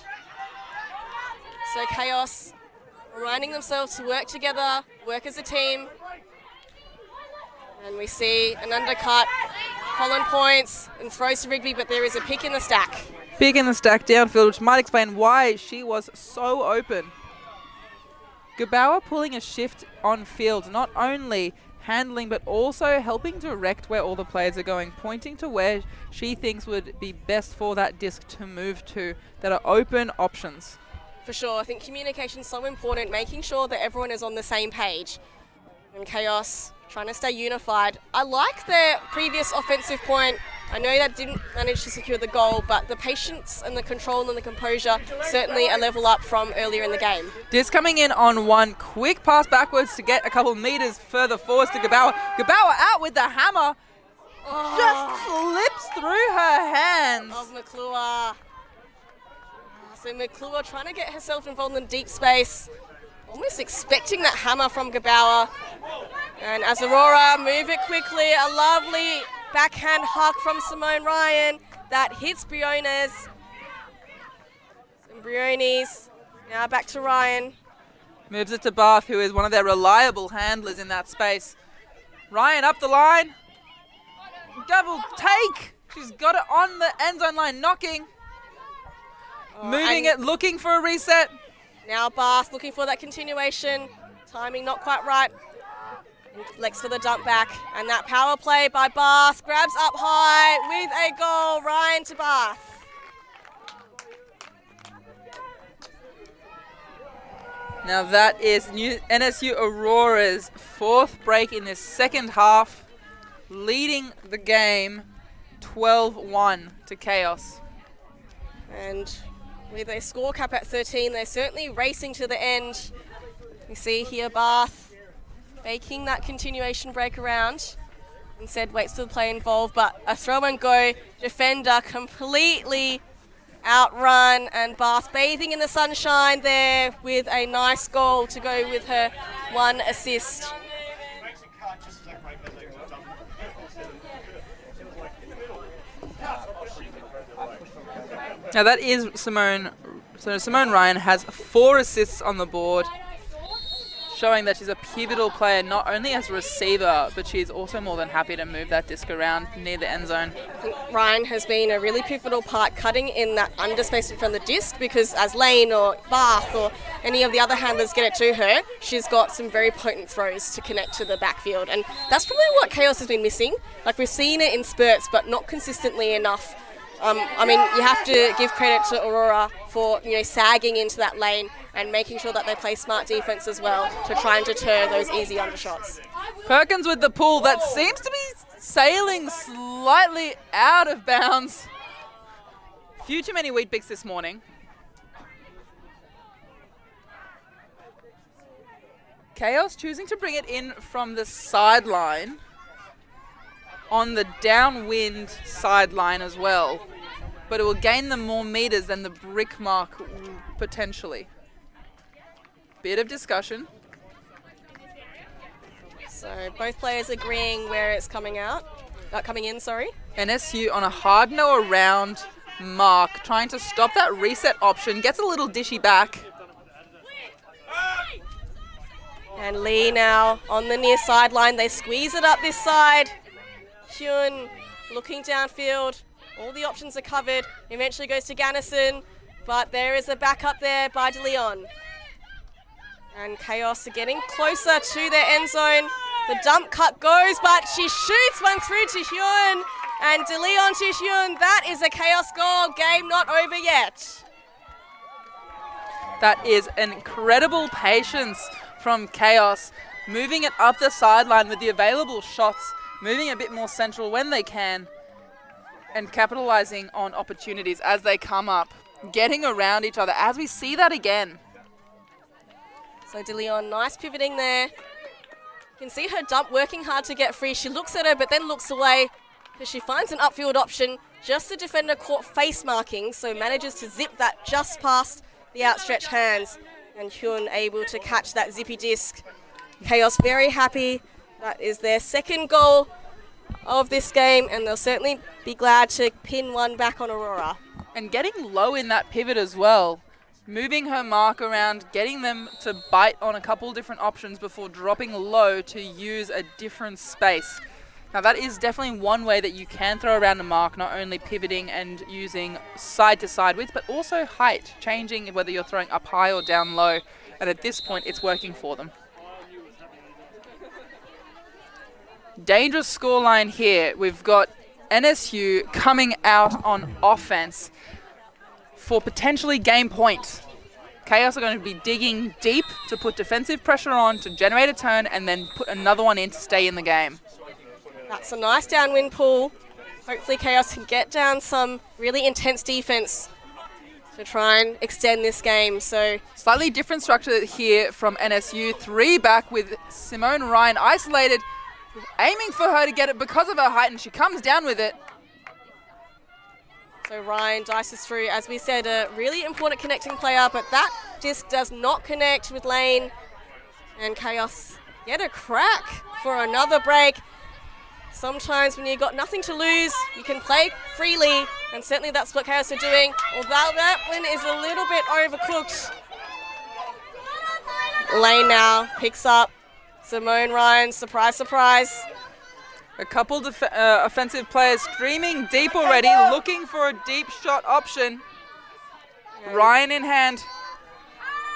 So Kaos reminding themselves to work together, work as a team. And we see an undercut. Folland points and throws to Rigby, but there is a pick in the stack. Pick in the stack downfield, which might explain why she was so open. Gebauer pulling a shift on field, not only handling but also helping direct where all the players are going, pointing to where she thinks would be best for that disc to move to, that are open options. For sure, I think communication is so important, making sure that everyone is on the same page. And Kaos trying to stay unified. I like their previous offensive point. I know that didn't manage to secure the goal, but the patience and the control and the composure certainly a level up from earlier in the game. Disc coming in on one, quick pass backwards to get a couple meters further forwards to Gebauer. Gebauer out with the hammer, just slips through her hands. Of McClure. So McClure trying to get herself involved in deep space, almost expecting that hammer from Gebauer. And as Aurora move it quickly, a lovely backhand huck from Simone Ryan that hits Briones. Some Briones, now back to Ryan. Moves it to Bath, who is one of their reliable handlers in that space. Ryan up the line. Double take. She's got it on the end zone line, knocking. Moving it, looking for a reset. Now Bath looking for that continuation. Timing not quite right. Lex for the dump back, and that power play by Bath grabs up high with a goal. Ryan to Bath. Now that is NSU Aurora's fourth break in this second half, leading the game 12-1 to Kaos. And with a score cap at 13, they're certainly racing to the end. You see here Bath faking that continuation break around. Instead waits for the play involved, but a throw and go defender completely outrun, and Bath bathing in the sunshine there with a nice goal to go with her one assist. Now that is Simone. So Simone Ryan has 4 assists on the board, showing that she's a pivotal player not only as a receiver, but she's also more than happy to move that disc around near the end zone. I think Ryan has been a really pivotal part cutting in that underspace from the disc, because as Lane or Bath or any of the other handlers get it to her, she's got some very potent throws to connect to the backfield. And that's probably what Kaos has been missing. Like, we've seen it in spurts, but not consistently enough. I mean, you have to give credit to Aurora for, sagging into that lane and making sure that they play smart defense as well to try and deter those easy undershots. Perkins with the pull that seems to be sailing slightly out of bounds. Few too many Weet-Bix this morning. Kaos choosing to bring it in from the sideline, on the downwind sideline as well, but it will gain them more meters than the brick mark potentially. Bit of discussion. So both players agreeing where it's coming in. NSU on a hard no around mark, trying to stop that reset option. Gets a little dishy back. And Lee now on the near sideline. They squeeze it up this side. Hyun looking downfield. All the options are covered. Eventually goes to Garnison, but there is a backup there by De Leon. And Kaos are getting closer to their end zone. The dump cut goes, but she shoots one through to Hyun. And De Leon to Hyun. That is a Kaos goal. Game not over yet. That is incredible patience from Kaos, moving it up the sideline with the available shots, moving a bit more central when they can, and capitalizing on opportunities as they come up, getting around each other, as we see that again. So De Leon, nice pivoting there. You can see her dump working hard to get free. She looks at her, but then looks away because she finds an upfield option. Just the defender caught face marking, so manages to zip that just past the outstretched hands. And Hyun able to catch that zippy disc. Kaos very happy. That is their second goal of this game, and they'll certainly be glad to pin one back on Aurora. And getting low in that pivot as well, moving her mark around, getting them to bite on a couple different options before dropping low to use a different space. Now that is definitely one way that you can throw around a mark, not only pivoting and using side to side width, but also height, changing whether you're throwing up high or down low. And at this point, it's working for them. Dangerous scoreline here. We've got NSU coming out on offense for potentially game point. Kaos are going to be digging deep to put defensive pressure on to generate a turn and then put another one in to stay in the game. That's a nice downwind pull. Hopefully Kaos can get down some really intense defense to try and extend this game. So slightly different structure here from NSU. 3 back with Simone Ryan isolated, aiming for her to get it because of her height, and she comes down with it. So Ryan dices through, as we said, a really important connecting player, but that disc does not connect with Lane. And Kaos get a crack for another break. Sometimes when you've got nothing to lose, you can play freely, and certainly that's what Kaos are doing. Although that one is a little bit overcooked. Lane now picks up Simone Ryan, surprise, surprise. A couple offensive players streaming deep already, looking for a deep shot option. Ryan in hand,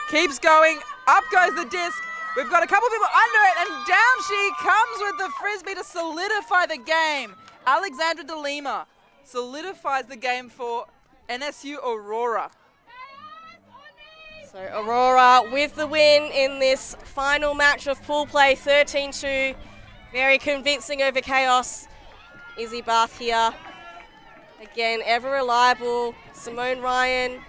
keeps going, up goes the disc. We've got a couple people under it, and down she comes with the Frisbee to solidify the game. Alexandra De Lima solidifies the game for NSU Aurora. So Aurora with the win in this final match of pool play, 13-2. Very convincing over Kaos. Izzy Bath here. Again, ever reliable. Simone Ryan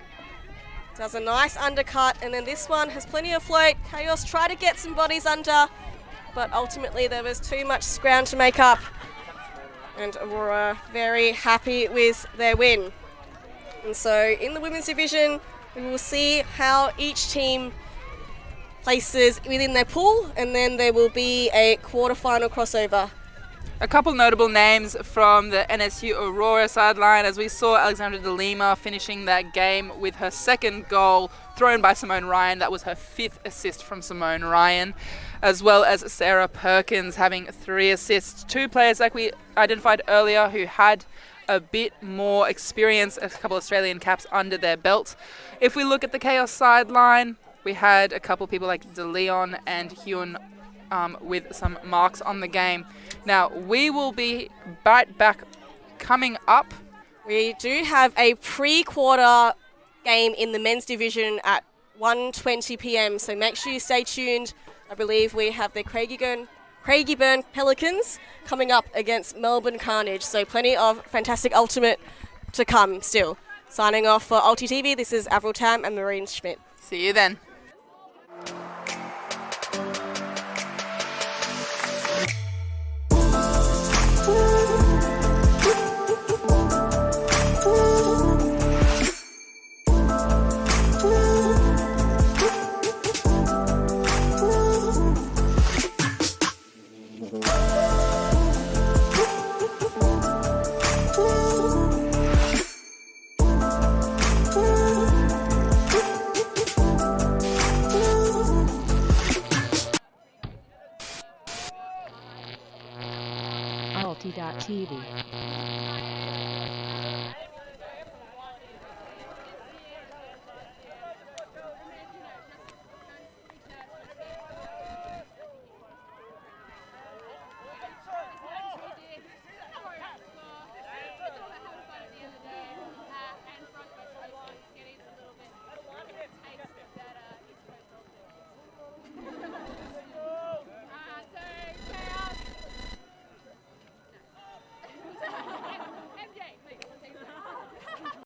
does a nice undercut, and then this one has plenty of float. Kaos try to get some bodies under, but ultimately there was too much ground to make up. And Aurora very happy with their win. And so in the women's division, we will see how each team places within their pool, and then there will be a quarterfinal crossover. A couple notable names from the NSU Aurora sideline, as we saw Alexandra De Lima finishing that game with her second goal thrown by Simone Ryan. That was her 5th assist from Simone Ryan, as well as Sarah Perkins having 3 assists. 2 players like we identified earlier who had a bit more experience, a couple Australian caps under their belt. If we look at the Kaos sideline, we had a couple people like De Leon and Hyun with some marks on the game. Now, we will be right back coming up. We do have a pre-quarter game in the men's division at 1:20 p.m, so make sure you stay tuned. I believe we have the Craigieburn Pelicans coming up against Melbourne Carnage, so plenty of fantastic ultimate to come still. Signing off for ULTI.TV, this is Avril Tam and Maureen Schmidt. See you then. AUCDII.TV.